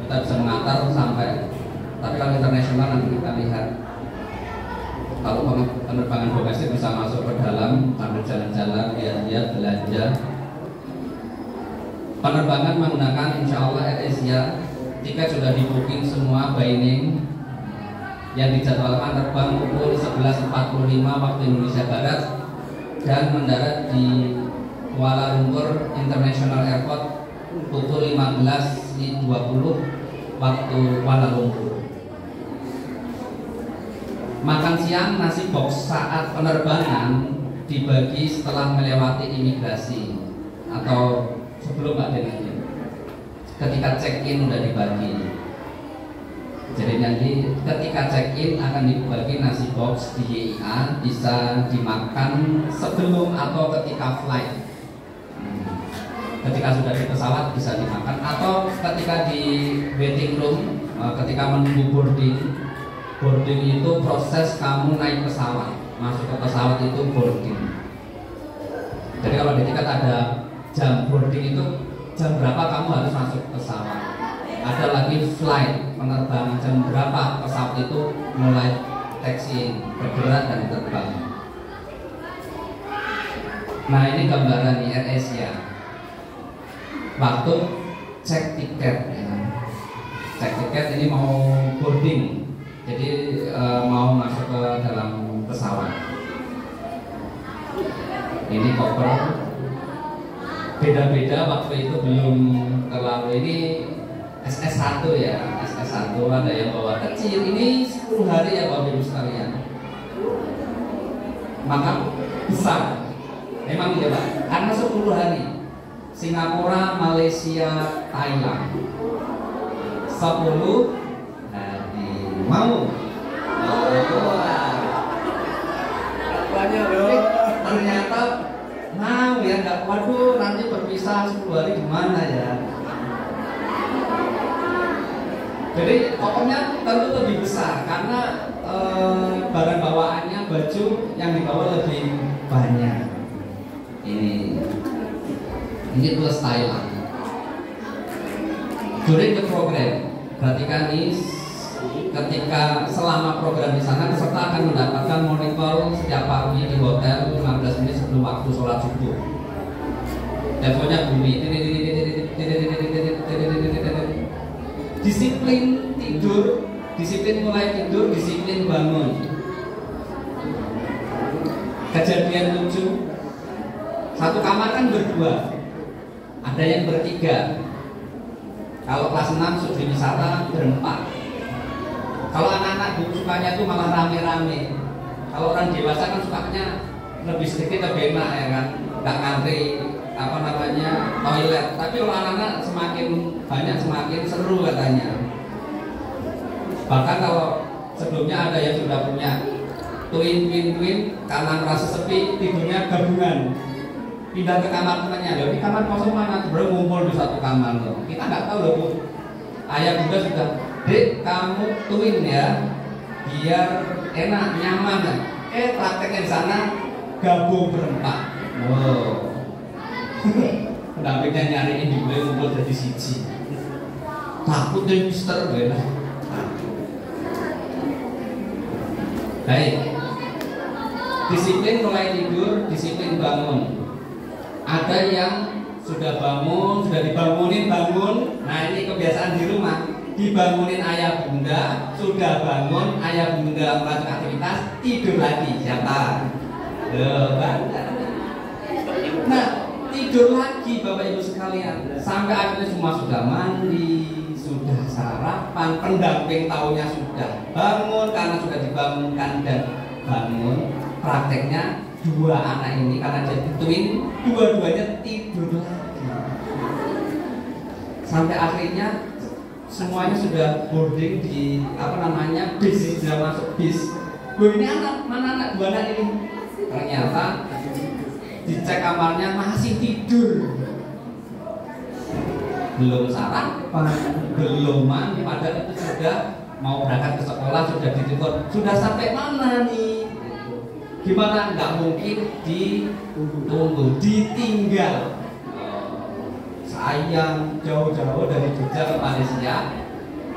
kita bisa mengantar sampai. Tapi kalau internasional nanti kita lihat. Kalau penerbangan domestik bisa masuk ke dalam sambil jalan-jalan, lihat-lihat, belanja. Penerbangan menggunakan Insya Allah AirAsia, tiket sudah di booking semua by name. Yang dijadwalkan terbang pukul 11.45 waktu Indonesia Barat dan mendarat di Kuala Lumpur International Airport pukul 15.20 waktu Kuala Lumpur. Makan siang nasi box saat penerbangan dibagi setelah melewati imigrasi atau sebelum Pak Denny. Ketika check-in udah dibagi. Jadi nanti ketika check-in akan dibagi nasi box di YIA, bisa dimakan sebelum atau ketika flight. Ketika sudah di pesawat bisa dimakan, atau ketika di waiting room, ketika menunggu boarding Boarding itu proses kamu naik pesawat, masuk ke pesawat itu boarding. Jadi kalau di tiket ada jam boarding itu jam berapa kamu harus masuk pesawat. Ada lagi flight, penerbangan jam berapa pesawat itu mulai taxiing, bergerak dan terbang. Nah ini gambaran di AirAsia. Waktu cek tiket, ya. Cek tiket ini mau boarding, jadi mau masuk ke dalam pesawat. Ini koper. Beda-beda waktu itu belum terlalu ini SS1 ya, SS1 ada yang bawa kecil. Ini 10 hari ya Bapak Ibu sekalian. Maka besar. Memang iya Pak, karena 10 hari. Singapura, Malaysia, Thailand 10 hari. Mau? Ternyata mau ya, enggak. Waduh, nanti berpisah 10 hari gimana ya? Jadi pokoknya tentu lebih besar karena barang bawaannya, baju yang dibawa lebih banyak. Ini plus Thailand. During the program, perhatikan ini, ketika selama program di sana peserta akan mendapatkan monitor setiap pagi di hotel 15 menit sebelum waktu sholat subuh. Teleponnya bunyi. Disiplin tidur, disiplin mulai tidur, disiplin bangun. Kejadian lucu, satu kamar kan berdua, ada yang bertiga. Kalau kelas 6 studi wisata berempat. Kalau anak-anak dulu sukanya itu malah rame-rame. Kalau orang dewasa kan sukanya lebih sedikit lebih enak ya kan, nggak ngantri toilet. Tapi kalau anak-anak semakin banyak semakin seru katanya. Bahkan kalau sebelumnya ada yang sudah punya twin karena merasa sepi tidurnya gabungan, pindah ke kamar temannya. Loh, ini kamar kosong mana? Baru ngumpul di satu kamar loh. Kita nggak tahu loh Bu. Ayah bunda sudah, Dek kamu twin ya, biar enak nyaman. Prakteknya di sana gabung berempat. Oh. Pendampingnya nyariin di gue ngumpul jadi siji. Takut deh mister gue. Baik. Disiplin mulai tidur, disiplin bangun. Ada yang sudah bangun, sudah dibangunin bangun. Nah ini kebiasaan di rumah, dibangunin ayah bunda, sudah bangun ayah bunda melakukan aktivitas, tidur lagi. Siapa? Nah tidur lagi Bapak Ibu sekalian, sampai akhirnya semua sudah mandi, sudah sarapan, pendamping taunya sudah bangun karena sudah dibangunkan dan bangun. Prakteknya dua anak ini karena jadi twin, dua-duanya tidur lagi. Sampai akhirnya semuanya sudah boarding di bis, sudah masuk bis. Ini anak mana anak dua anak ini? Ternyata dicek kamarnya masih tidur, belum sarapan, belum mandi, padahal itu sudah mau berangkat ke sekolah, sudah ditelepon, sudah sampai mana nih? Gimana? Nggak mungkin ditunggu, ditinggal. Sayang, jauh-jauh dari Jogja ke Malaysia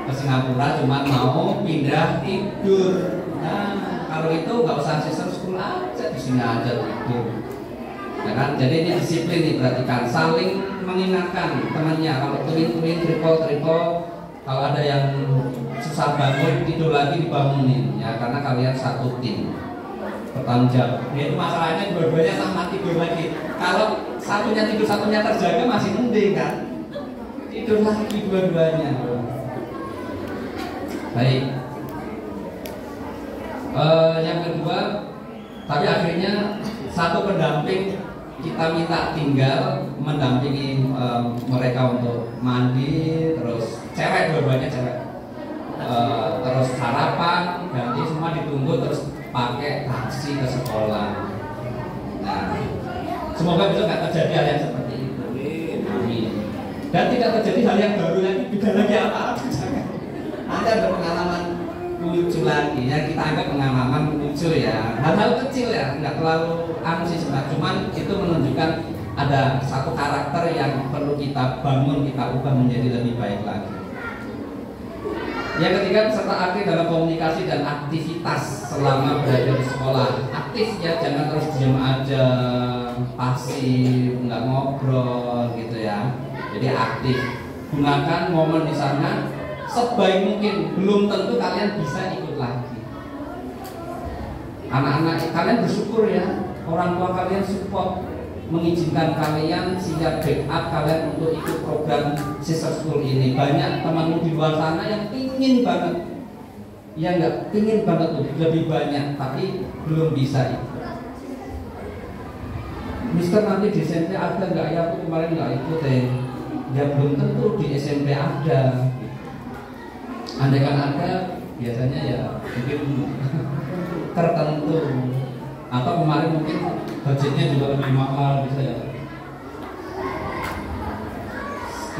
ke Singapura cuma mau pindah tidur. Nah, kalau itu nggak usah sister school aja, di sini aja tidur. Ya kan? Jadi ini disiplin nih, perhatikan, saling mengingatkan temannya. Kalau twin, triple, kalau ada yang susah bangun, tidur lagi dibangunin ya, karena kalian satu tim. Bertanggung jawab. Itu masalahnya dua-duanya sama tidur lagi. Kalau satunya tidur, satunya terjaga masih mending kan. Tidur lagi dua-duanya. Baik. Yang kedua, tapi akhirnya satu pendamping kita minta tinggal mendampingi mereka untuk mandi, terus cewek, dua-duanya cewek. Terus sarapan, ganti semua ditunggu, terus pakai taksi ke sekolah. Nah, semoga besok nggak terjadi hal yang seperti itu. Amin. Dan tidak terjadi hal yang baru lagi, beda lagi apa? Nanti ada pengalaman lucu lagi ya, kita anggap pengalaman lucu ya, hal-hal kecil ya, nggak terlalu sih sebenarnya, cuman itu menunjukkan ada satu karakter yang perlu kita bangun, kita ubah menjadi lebih baik lagi. Yang ketiga, peserta aktif dalam komunikasi dan aktivitas selama berada di sekolah. Aktif ya, jangan terus diam aja, pasif, nggak ngobrol gitu ya. Jadi aktif, gunakan momen di sana sebaik mungkin. Belum tentu kalian bisa ikut lagi. Anak-anak kalian bersyukur ya, orang tua kalian support, mengizinkan kalian, siap backup kalian untuk ikut program Sister School ini. Banyak temanmu di luar sana yang pingin banget, ya nggak pingin banget tuh lebih banyak, tapi belum bisa ikut. Mister, nanti di SMP ada nggak ya? Aku kemarin nggak ikut ya, belum tentu di SMP ada. Andaikan ada, biasanya ya mungkin tertentu, atau kemarin mungkin budgetnya juga lebih mahal bisa ya.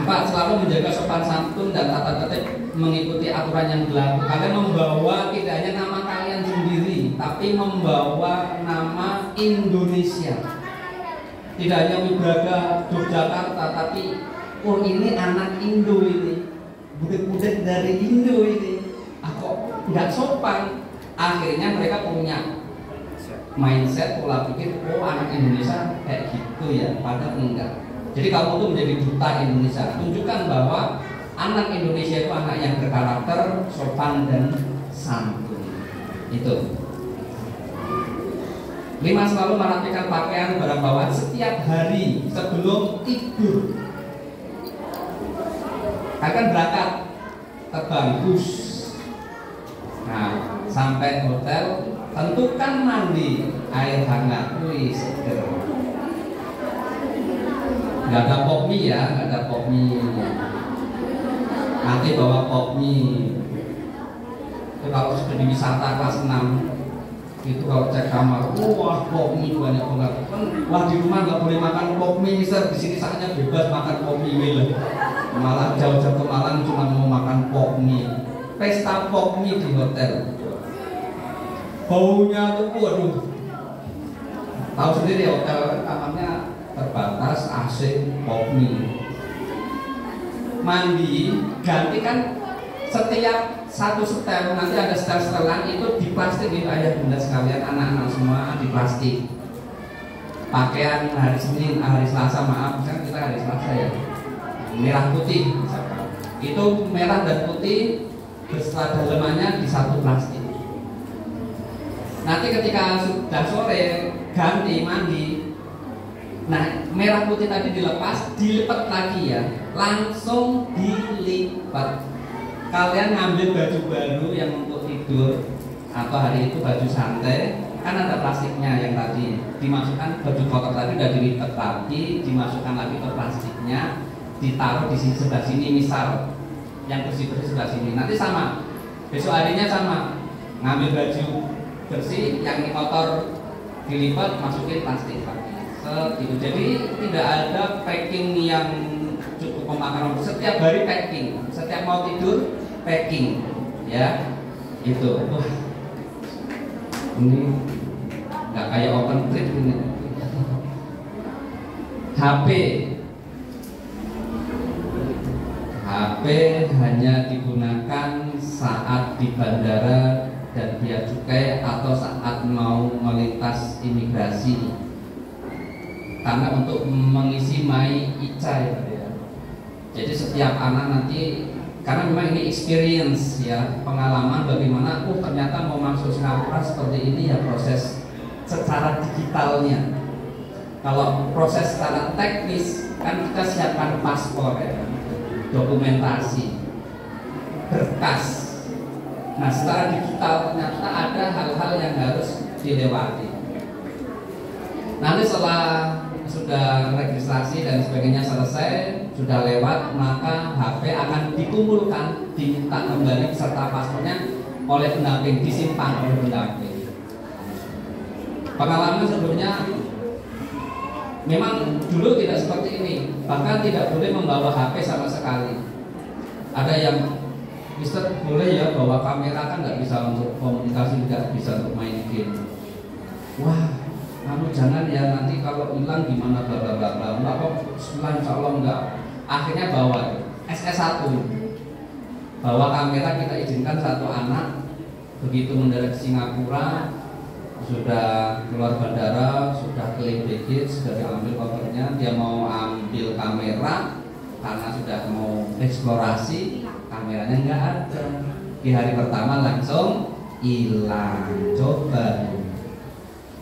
4. Selalu menjaga sopan santun dan tata tertib, mengikuti aturan yang berlaku. Kalian membawa tidak hanya nama kalian sendiri, tapi membawa nama Indonesia. Tidak hanya Wibraga Yogyakarta, tapi oh ini anak Indo ini, budak-budak dari Indo ini. Aku nggak sopan. Akhirnya mereka punya mindset, pola pikir, oh anak Indonesia kayak gitu ya, padahal enggak. Jadi kamu tuh menjadi duta Indonesia. Tunjukkan bahwa anak Indonesia itu anak yang berkarakter, sopan dan santun. Itu. 5. Selalu merapikan pakaian barang bawaan setiap hari sebelum tidur. Akan berangkat terbang bus. Nah, sampai hotel, tentukan mandi air hangat, wih seger. Nggak ada pop mie ya, nggak ada pop mie. Nanti bawa pop mie. Itu kalau sudah di wisata kelas 6, itu kalau cek kamar, wah pop mie banyak banget. Wah di rumah nggak boleh makan pop mie, Mister. Di sini saatnya bebas makan pop mie. Malah jauh-jauh ke Malang cuma mau makan pop mie. Pesta pop mie di hotel. Baunya tuh, waduh. Tahu sendiri hotel kamarnya terbatas, AC, pop mie. Mandi, ganti kan setiap satu setel, nanti ada setel-setelan itu di plastik itu ayah bunda sekalian, anak-anak semua di plastik. Pakaian hari Senin, hari Selasa, maaf, misalkan kita hari Selasa ya, merah putih misalkan. Itu merah dan putih beserta dalemannya di satu plastik. Nanti ketika sudah sore ganti mandi, nah merah putih tadi dilepas, dilipat lagi ya, langsung dilipat. Kalian ngambil baju baru yang untuk tidur atau hari itu baju santai, kan ada plastiknya yang tadi dimasukkan, baju kotor tadi udah dilipat lagi, dimasukkan lagi ke plastiknya, ditaruh di sini sebelah sini, misal yang bersih-bersih sebelah sini. Nanti sama, besok harinya sama, ngambil baju bersih yang kotor dilipat, masukin plastik lagi. Gitu. Jadi tidak ada packing yang cukup memakan waktu. Setiap hari packing, setiap mau tidur packing, ya itu. Wah, ini nggak kayak open trip ini. HP hanya digunakan saat di bandara dan bea cukai atau saat mau melintas imigrasi, karena untuk mengisi My ICA ya. Jadi setiap anak nanti, karena memang ini experience ya, pengalaman bagaimana ternyata mau masuk Singapura seperti ini ya, proses secara digitalnya. Kalau proses secara teknis kan kita siapkan paspor ya, dokumentasi, berkas. Nah secara digital ternyata ada hal-hal yang harus dilewati. Nanti setelah sudah registrasi dan sebagainya selesai, sudah lewat, maka HP akan dikumpulkan, diminta kembali serta paspornya oleh pendamping, disimpan oleh pendamping. Pengalaman sebelumnya memang dulu tidak seperti ini, bahkan tidak boleh membawa HP sama sekali. Ada yang Mister boleh ya bawa kamera, kan nggak bisa untuk komunikasi, nggak bisa untuk main game. Wah, kamu jangan ya, nanti kalau hilang gimana bla bla bla bla. Enggak kok, insya Allah enggak. Akhirnya bawa SS1, bawa kamera, kita izinkan satu anak. Begitu mendarat di Singapura, sudah keluar bandara, sudah claim baggage, sudah diambil kopernya, dia mau ambil kamera karena sudah mau eksplorasi, kameranya nggak ada. Di hari pertama langsung hilang. Coba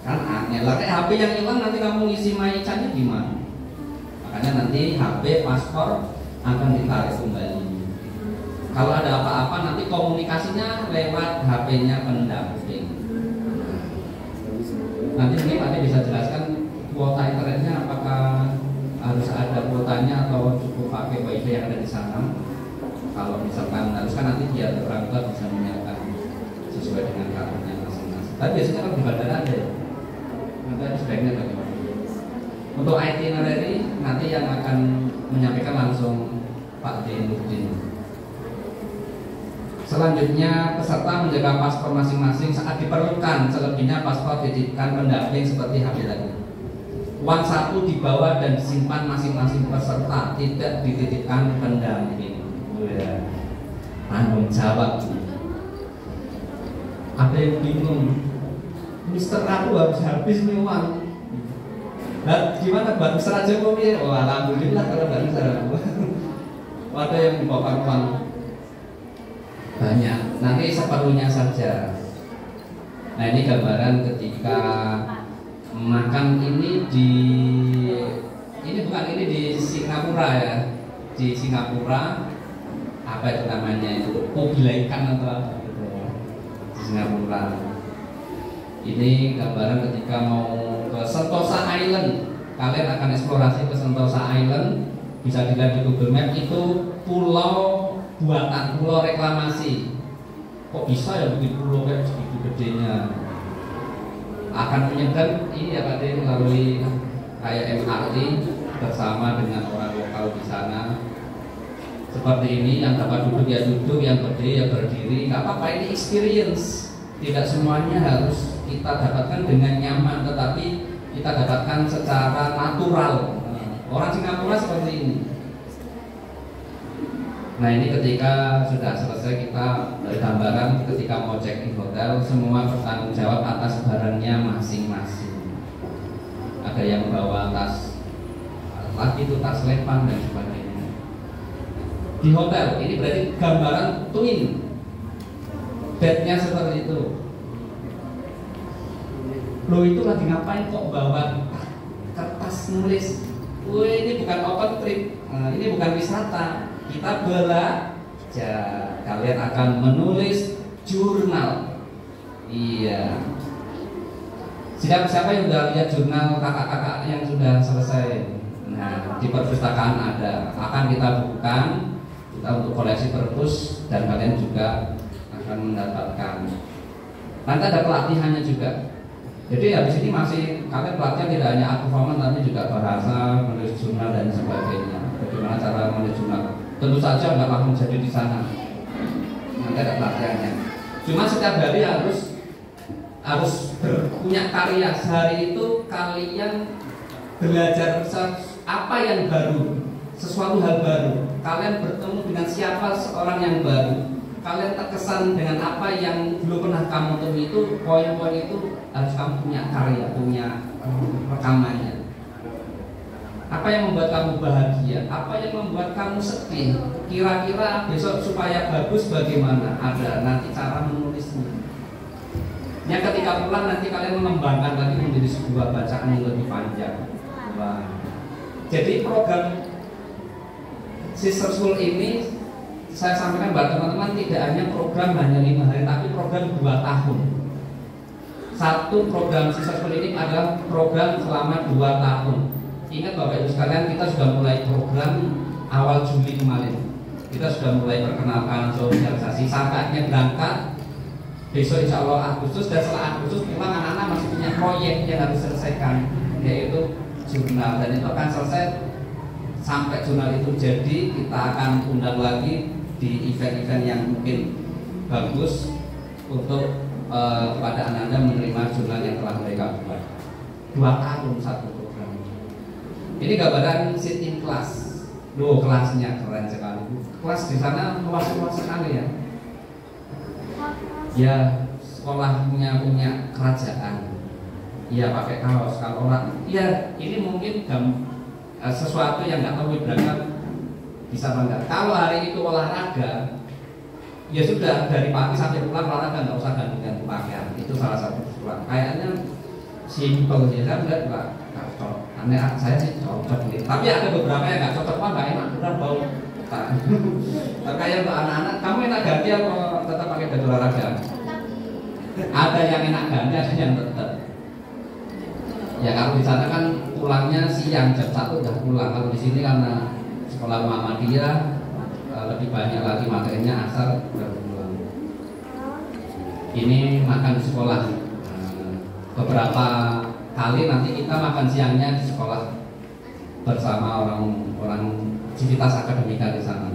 kan aneh lah, HP yang hilang nanti kamu ngisi MyChat-nya gimana? Makanya nanti HP, paspor akan ditarik kembali. Kalau ada apa-apa nanti komunikasinya lewat HP-nya pendamping. Nanti mungkin Pak bisa jelaskan kuota internetnya apakah harus ada kuotanya atau cukup pakai wifi yang ada di sana. Kalau misalkan harus kan nanti dia orang tua bisa menyiapkan sesuai dengan kartunya masing-masing. Tapi biasanya kalau di bandara ada ya. Nanti sebaiknya bagaimana? Untuk itinerary nanti yang akan menyampaikan langsung Pak Nurdin. Selanjutnya peserta menjaga paspor masing-masing saat diperlukan. Selebihnya paspor dititipkan pendamping seperti HP tadi. Uang saku dibawa dan disimpan masing-masing peserta, tidak dititipkan pendamping. Ya, tanggung jawab. Ada yang bingung, Mister aku harus habis nih uang. Nah, gimana buat Mister aja kok ya? Oh, alhamdulillah kalau nggak bisa. Ada yang dibawa uang banyak, nanti seperlunya saja. Nah ini gambaran ketika makan ini bukan di Singapura ya, di Singapura apa itu namanya itu mobil ikan atau apa gitu ya, di Singapura. Ini gambaran ketika mau ke Sentosa Island, kalian akan eksplorasi ke Sentosa Island, bisa dilihat di Google Map, itu pulau buatan, pulau reklamasi. Kok bisa ya bikin pulau kayak segitu gedenya? Akan menyeberang ini ya Pak D, melalui kayak MRT bersama dengan orang lokal di sana. Seperti ini, yang dapat duduk ya duduk, yang berdiri ya berdiri. Gak apa-apa, ini experience. Tidak semuanya harus kita dapatkan dengan nyaman, tetapi kita dapatkan secara natural. Orang Singapura seperti ini. Nah ini ketika sudah selesai kita dari gambaran, ketika mau check in hotel, semua bertanggung jawab atas barangnya masing-masing. Ada yang bawa tas lagi itu tas lepan dan sebagainya. Di hotel ini berarti gambaran twin, bednya seperti itu. Lo itu lagi ngapain kok bawa kertas nulis? Wih, ini bukan open trip, ini bukan wisata. Kita belajar, kalian akan menulis jurnal. Iya. Siapa yang sudah lihat jurnal kakak-kakak yang sudah selesai? Nah, di perpustakaan ada. Akan kita bukukan, kita untuk koleksi perpus, dan kalian juga akan mendapatkan. Nanti ada pelatihannya juga. Jadi habis ini masih kalian pelatihan tidak hanya akupamen, tapi juga bahasa, menulis jurnal dan sebagainya. Bagaimana cara menulis jurnal? Tentu saja nggak langsung jadi di sana. Nanti ada pelatihannya. Cuma setiap hari harus punya karya. Sehari itu kalian belajar apa yang baru, sesuatu hal baru. Kalian bertemu dengan siapa seorang yang baru. Kalian terkesan dengan apa yang belum pernah kamu temui, itu poin-poin itu harus kamu punya karya, punya rekamannya. Apa yang membuat kamu bahagia? Apa yang membuat kamu sedih? Kira-kira besok supaya bagus bagaimana? Ada nanti cara menulisnya. Ya ketika pulang nanti kalian mengembangkan lagi menjadi sebuah bacaan yang lebih panjang. Wah. Jadi program Sister School ini saya sampaikan buat teman-teman, tidak hanya program hanya 5 hari, tapi program 2 tahun. Satu program Sister School ini adalah program selama 2 tahun. Ingat Bapak Ibu sekalian, kita sudah mulai program awal Juli kemarin. Kita sudah mulai perkenalkan sosialisasi, saatnya berangkat. Besok insya Allah Agustus, dan setelah Agustus memang anak-anak masih punya proyek yang harus selesaikan, yaitu jurnal, dan itu akan selesai sampai jurnal itu jadi. Kita akan undang lagi di event-event yang mungkin bagus untuk kepada anak-anak menerima jurnal yang telah mereka buat. 2 tahun satu program. Ini gambaran sit in class. Loh, kelasnya keren sekali. Kelas di sana luas-luas sekali ya. Ya, sekolahnya punya kerajaan. Ya pakai kaos. Kalau orang, ya ini mungkin sesuatu yang nggak tahu berangkat bisa bangga. Kalau hari itu olahraga, ya sudah dari pagi sampai pulang olahraga, nggak usah ganti-ganti pakaian. Itu salah satu keseruan. Kayaknya simpel sih, saya melihat nggak cocok. Aneh, saya sih cocok nih. Tapi ada beberapa yang nggak cocok, nggak enak, benar bau. Kayak untuk anak-anak, kamu enak ganti atau tetap pakai baju olahraga? Ada yang enak ganti, ada yang tetap. Ya kalau di sana kan pulangnya siang jam 1 udah pulang. Kalau di sini karena sekolah Muhammadiyah lebih banyak lagi materinya, asar udah pulang. Ini makan di sekolah. Beberapa kali nanti kita makan siangnya di sekolah bersama orang-orang civitas akademika di sana.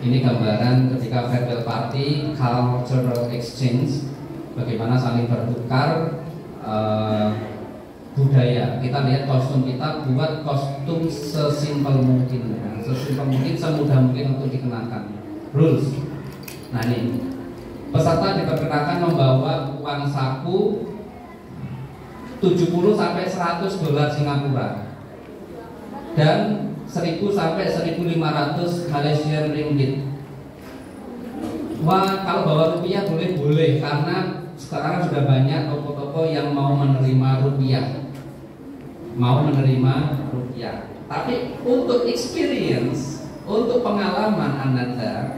Ini gambaran ketika farewell party, cultural exchange, bagaimana saling bertukar budaya. Kita lihat kostum kita, buat kostum sesimpel mungkin, ya. Sesimpel mungkin, semudah mungkin untuk dikenakan. Rules. Nah ini, peserta diperkenakan membawa uang saku 70 sampai 100 dolar Singapura dan 1000 sampai 1500 Malaysian ringgit. Wah, kalau bawa rupiah boleh karena sekarang sudah banyak toko-toko yang mau menerima rupiah. Tapi untuk experience, untuk pengalaman Anda,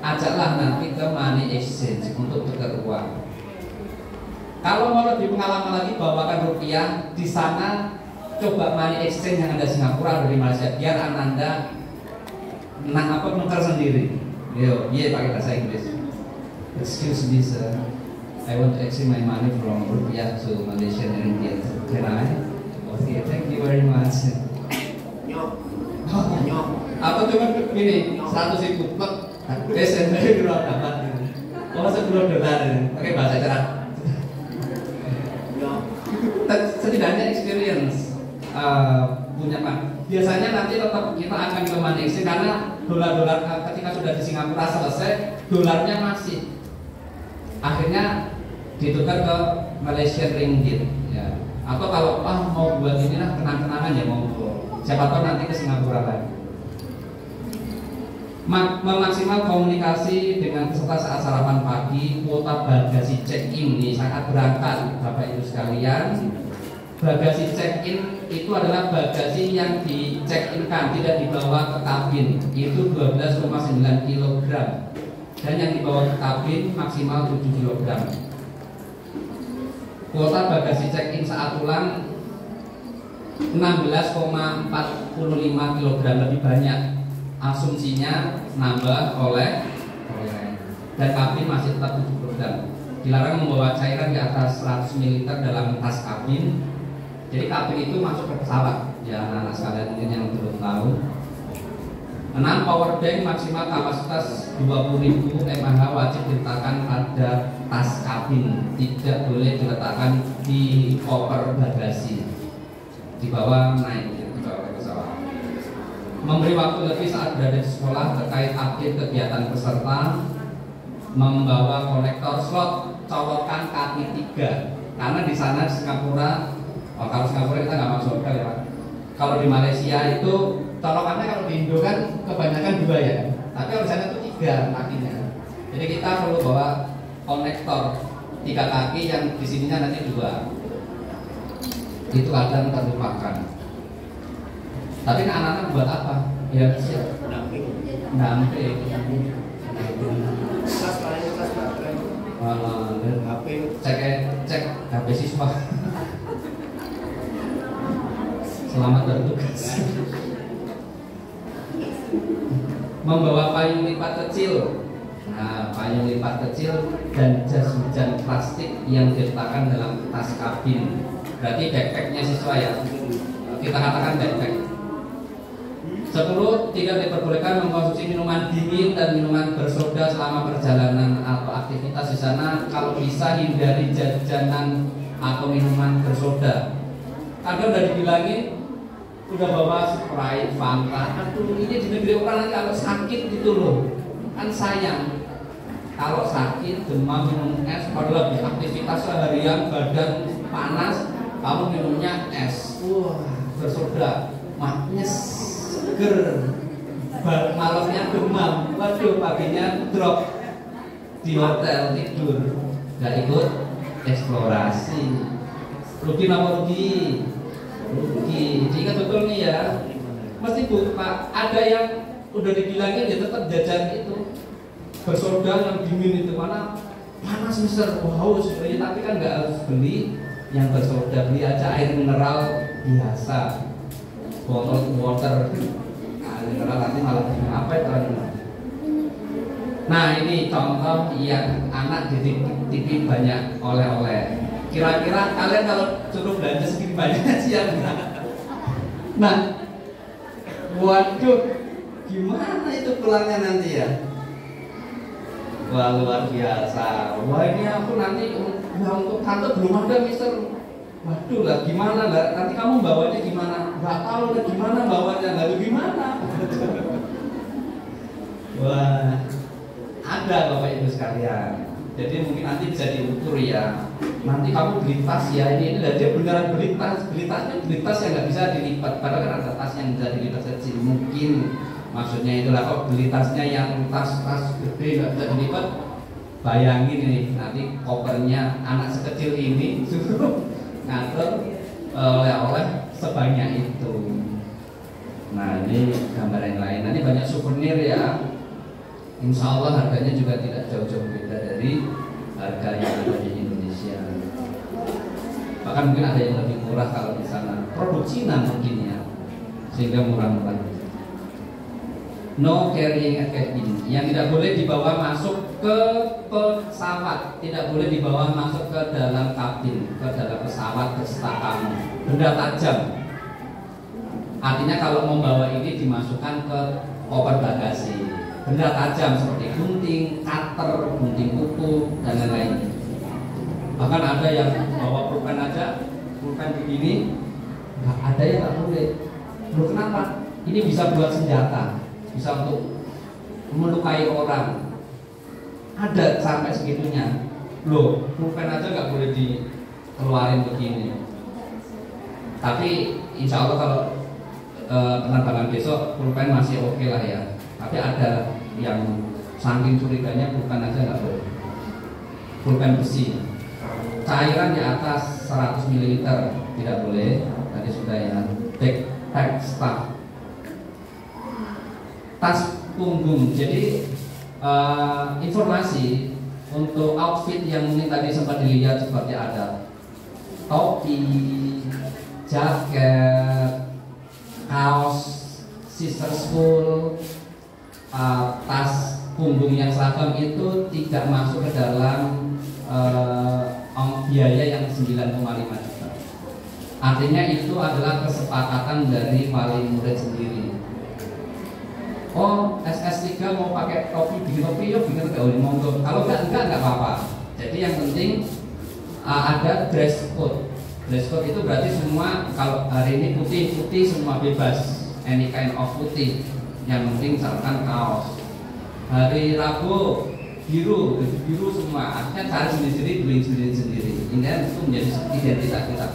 ajaklah nanti ke money exchange untuk tukar uang. Kalau mau lebih pengalaman lagi, bawakan rupiah di sana, coba money exchange yang ada Singapura dari Malaysia, biar Anda nuker sendiri. Pakai bahasa Inggris. Excuse me sir, I want to exchange my money from rupiah to Malaysian ringgit. Can I? Okay, thank you very much. Apa cuma gini, 100.000 plek, desen dari dulu dapat. Oh, $10 pakai bahasa cerah. Setidaknya experience punya Pak. Biasanya nanti tetap kita akan ke money exchange karena dolar-dolar ketika sudah di Singapura selesai, dolarnya masih. Akhirnya ditukar ke Malaysian ringgit ya. Atau kalau mau buat inilah kenang-kenangan ya mau. Siapa tahu nanti ke Singapura lagi. Memaksimal komunikasi dengan peserta saat sarapan pagi, kuota bagasi check-in nih saat berangkat Bapak Ibu sekalian. Bagasi check-in itu adalah bagasi yang di check-in-kan, tidak dibawa ke kabin. Itu 12,9 kg. Dan yang dibawa ke kabin maksimal 7 kg. Kuota bagasi check-in saat pulang 16,45 kg, lebih banyak. Asumsinya nambah oleh dan kabin masih tetap 7 kg. Dilarang membawa cairan di atas 100 ml dalam tas kabin. Jadi kabin itu masuk ke pesawat. Ya anak-anak sekalian mungkin yang belum tahu. 6. Power bank maksimal kapasitas 20.000 mAh wajib diletakkan pada tas kabin. Tidak boleh diletakkan di koper bagasi. Dibawa naik, dibawa ke pesawat. Memberi waktu lebih saat berada di sekolah terkait update kegiatan peserta. Membawa konektor slot colokan kaki 3 karena di sana di Singapura, kalau Singapura kita nggak masuk hotel ya Pak. Kalau di Malaysia itu colokannya, kalau di Indo kan kebanyakan 2 ya, tapi kalau di sana itu 3 kakinya. Jadi kita perlu bawa konektor 3 kaki yang di sininya nanti 2. Itu kadang terlupakan. Tapi anak-anak buat apa? Ya siap. Damping. Cek HP siswa. Selamat bertugas. Membawa payung lipat kecil. Nah, payung lipat kecil dan jas hujan plastik yang diletakkan dalam tas kabin. Berarti backpacknya siswa ya. Kita katakan backpack. 10. Tidak diperbolehkan mengkonsumsi minuman dingin dan minuman bersoda selama perjalanan atau aktivitas di sana. Kalau bisa hindari jajanan atau minuman bersoda. Kadang udah dibilangin udah bawa Sprite, Fanta. Aduh, ini di negeri orang nanti kalau sakit gitu loh. Kan sayang. Kalau sakit, demam, minum es, padahal habis aktivitas seharian badan panas, kamu minumnya es. Wah, bersoda, maknyes, seger. Malamnya demam, waduh paginya drop di hotel tidur, nggak ikut eksplorasi. Rugi apa rugi? Rugi. Ingat betul nih ya. Mesti Pak, ada yang udah dibilangin ya tetap jajan itu bersoda yang dingin itu, mana panas mister, haus sebenarnya, tapi kan nggak harus beli yang bersoda, beli aja air mineral biasa, botol water. Mineral nanti malah apa itu? Nah ini contoh yang anak di TV banyak oleh-oleh. Kira-kira kalian kalau suruh belanja segini banyak siap nggak? Nah, waduh, gimana itu pulangnya nanti ya? Wah luar biasa. Wah ini aku nanti untuk tante belum ada mister. Waduh lah gimana lah, nanti kamu bawanya gimana? Gak tahu lah gimana bawanya, lalu gimana? Wah, ada Bapak Ibu sekalian. Jadi mungkin nanti bisa diukur ya. Nanti kamu beli tas ya, ini lah dia beneran beli tas yang nggak bisa dilipat. Padahal kan ada tas yang bisa dilipat kecil. Mungkin maksudnya itulah, kok beli tasnya yang tas gede nggak bisa dilipat. Bayangin nih nanti kopernya anak sekecil ini suruh ngatur oleh-oleh sebanyak itu. Nah ini gambar yang lain. Nanti banyak souvenir ya. Insya Allah harganya juga tidak jauh-jauh beda dari harga yang ada di Indonesia. Bahkan mungkin ada yang lebih murah kalau di sana. Produk Cina mungkin ya, sehingga murah-murah. No carrying equipment, yang tidak boleh dibawa masuk ke pesawat, tidak boleh dibawa masuk ke dalam kabin, ke dalam pesawat beserta kamu. Benda tajam. Artinya kalau membawa ini dimasukkan ke koper bagasi. Benda tajam seperti gunting, cutter, gunting kuku dan lain-lain. Bahkan ada yang bawa pulpen aja, pulpen begini, nggak ada yang nggak boleh. Loh kenapa? Ini bisa buat senjata, bisa untuk melukai orang. Ada sampai segitunya. Loh, pulpen aja nggak boleh dikeluarin begini. Tapi insya Allah kalau penerbangan besok pulpen masih oke lah ya. Tapi ada yang saking curiganya pulpen aja nggak boleh. Pulpen besi, cairan di atas 100 ml tidak boleh. Tadi sudah ya. Backpack staff, tas punggung. Jadi informasi untuk outfit yang mungkin tadi sempat dilihat seperti ada topi, jaket, kaos, sister school, tas punggung yang seragam itu tidak masuk ke dalam biaya yang 9,5 juta. Artinya itu adalah kesepakatan dari wali murid sendiri. Oh, SS3 mau pakai topi, bikin topi, yuk bikin topi, monggo. Kalau enggak apa-apa. Jadi yang penting ada dress code. Dress code itu berarti semua, kalau hari ini putih semua bebas, any kind of putih. Yang penting misalkan kaos. Hari Rabu biru semua. Artinya cari sendiri-sendiri, beli sendiri-sendiri. Ini itu menjadi identitas kita.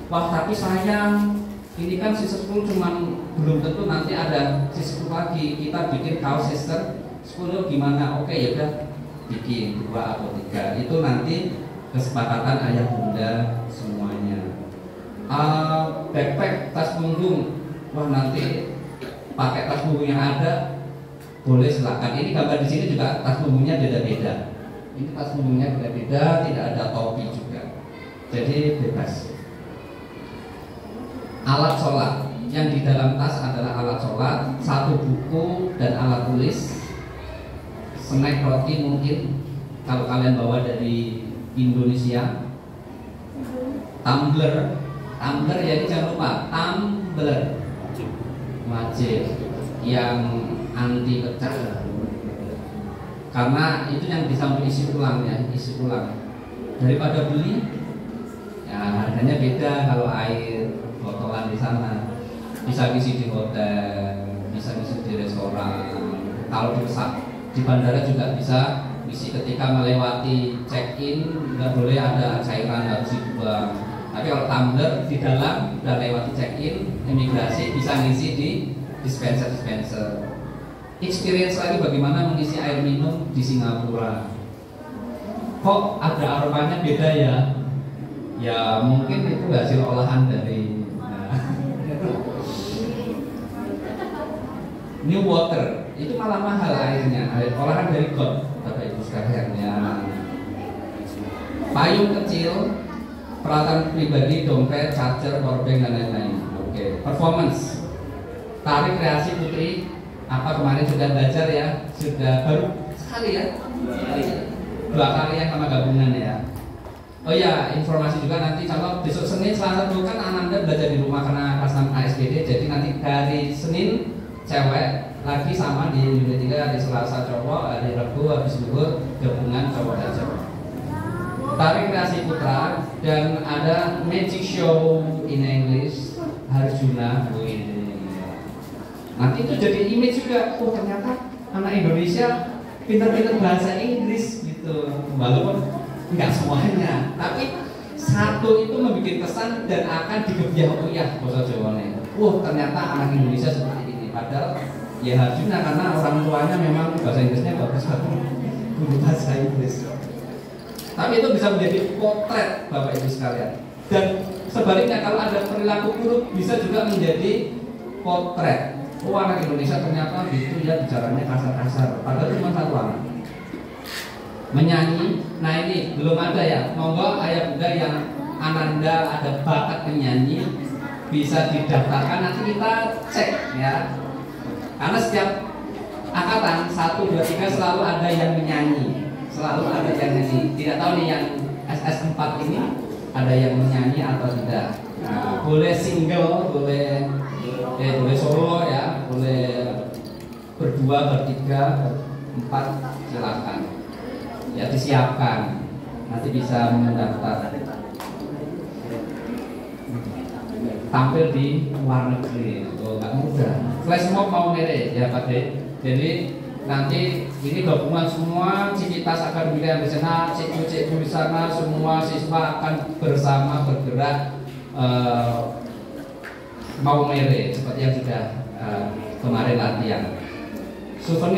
Wah tapi sayang, ini kan sister school cuman belum tentu nanti ada sister school lagi. Kita bikin kaos sister school gimana? Oke ya udah bikin 2 atau 3. Itu nanti kesepakatan ayah bunda semuanya. Backpack, tas punggung. Wah nanti pakai tas punggung yang ada boleh silakan. Ini gambar di sini juga tas punggungnya beda-beda. Ini tas punggungnya beda-beda, tidak ada topi juga. Jadi bebas. Alat sholat yang di dalam tas adalah alat sholat, 1 buku dan alat tulis, snack roti mungkin kalau kalian bawa dari Indonesia, tumbler ya jangan lupa tumbler wajib yang anti pecah. karena itu yang bisa isi ulang ya, isi ulang daripada beli ya, harganya beda. Kalau air botolan di sana bisa isi di hotel, bisa isi di restoran. Kalau di bandara juga bisa isi ketika melewati check-in, nggak boleh ada cairan, harus dibuang. Tapi kalau tumbler di dalam udah lewati check-in, imigrasi bisa ngisi di dispenser. Experience lagi bagaimana mengisi air minum di Singapura. Kok ada aromanya beda ya? Ya mungkin itu hasil olahan dari New Water. Itu malah mahal airnya, olahan dari got, Bapak Ibu sekalian ya. Payung kecil, peralatan pribadi, dompet, charger, powerbank dan lain-lain. Oke. Performance, tari kreasi putri. Apa kemarin sudah belajar ya? Sudah baru sekali ya? 2 kali yang sama gabungan ya. Oh ya, informasi juga nanti contoh besok Senin, Selasa dulu kan Ananda belajar di rumah karena kelas 6 ASBD. Jadi nanti dari Senin cewek lagi sama di unit 3, hari Selasa cowok, hari Rabu habis zuhur gabungan cowok dan cewek. Tari kreasi putra dan ada magic show in English Harjuna. Nanti itu jadi image juga. Oh ternyata anak Indonesia pintar-pintar bahasa Inggris gitu. Walaupun nggak semuanya, tapi satu itu membuat kesan dan akan digebyah-gebyah bahasa Jawane. Ternyata anak Indonesia seperti ini. Padahal ya Harjuna karena orang tuanya memang bahasa Inggrisnya bagus banget, guru bahasa Inggris. Tapi itu bisa menjadi potret Bapak Ibu sekalian. Dan sebaliknya kalau ada perilaku buruk bisa juga menjadi potret. Anak Indonesia ternyata gitu ya, bicaranya kasar-kasar. Padahal cuma satu anak. Menyanyi, nah ini belum ada ya. Monggo ayah bunda yang Ananda ada bakat menyanyi bisa didaftarkan, nanti kita cek ya. Karena setiap angkatan 1, 2, 3 selalu ada yang menyanyi, selalu ada yang nyanyi. Tidak tahu nih yang SS4 ini ada yang menyanyi atau tidak. Nah, boleh single, boleh solo ya, boleh berdua, bertiga, berempat, silakan. Ya disiapkan, nanti bisa mendaftar. Tampil di luar negeri, nggak mudah. Flash mob mau mere ya Pak De. Jadi nanti ini gabungan semua Civitas Akademika yang di sana, cikgu-cikgu di sana, semua siswa akan bersama bergerak mau mere seperti yang sudah kemarin latihan. Souvenir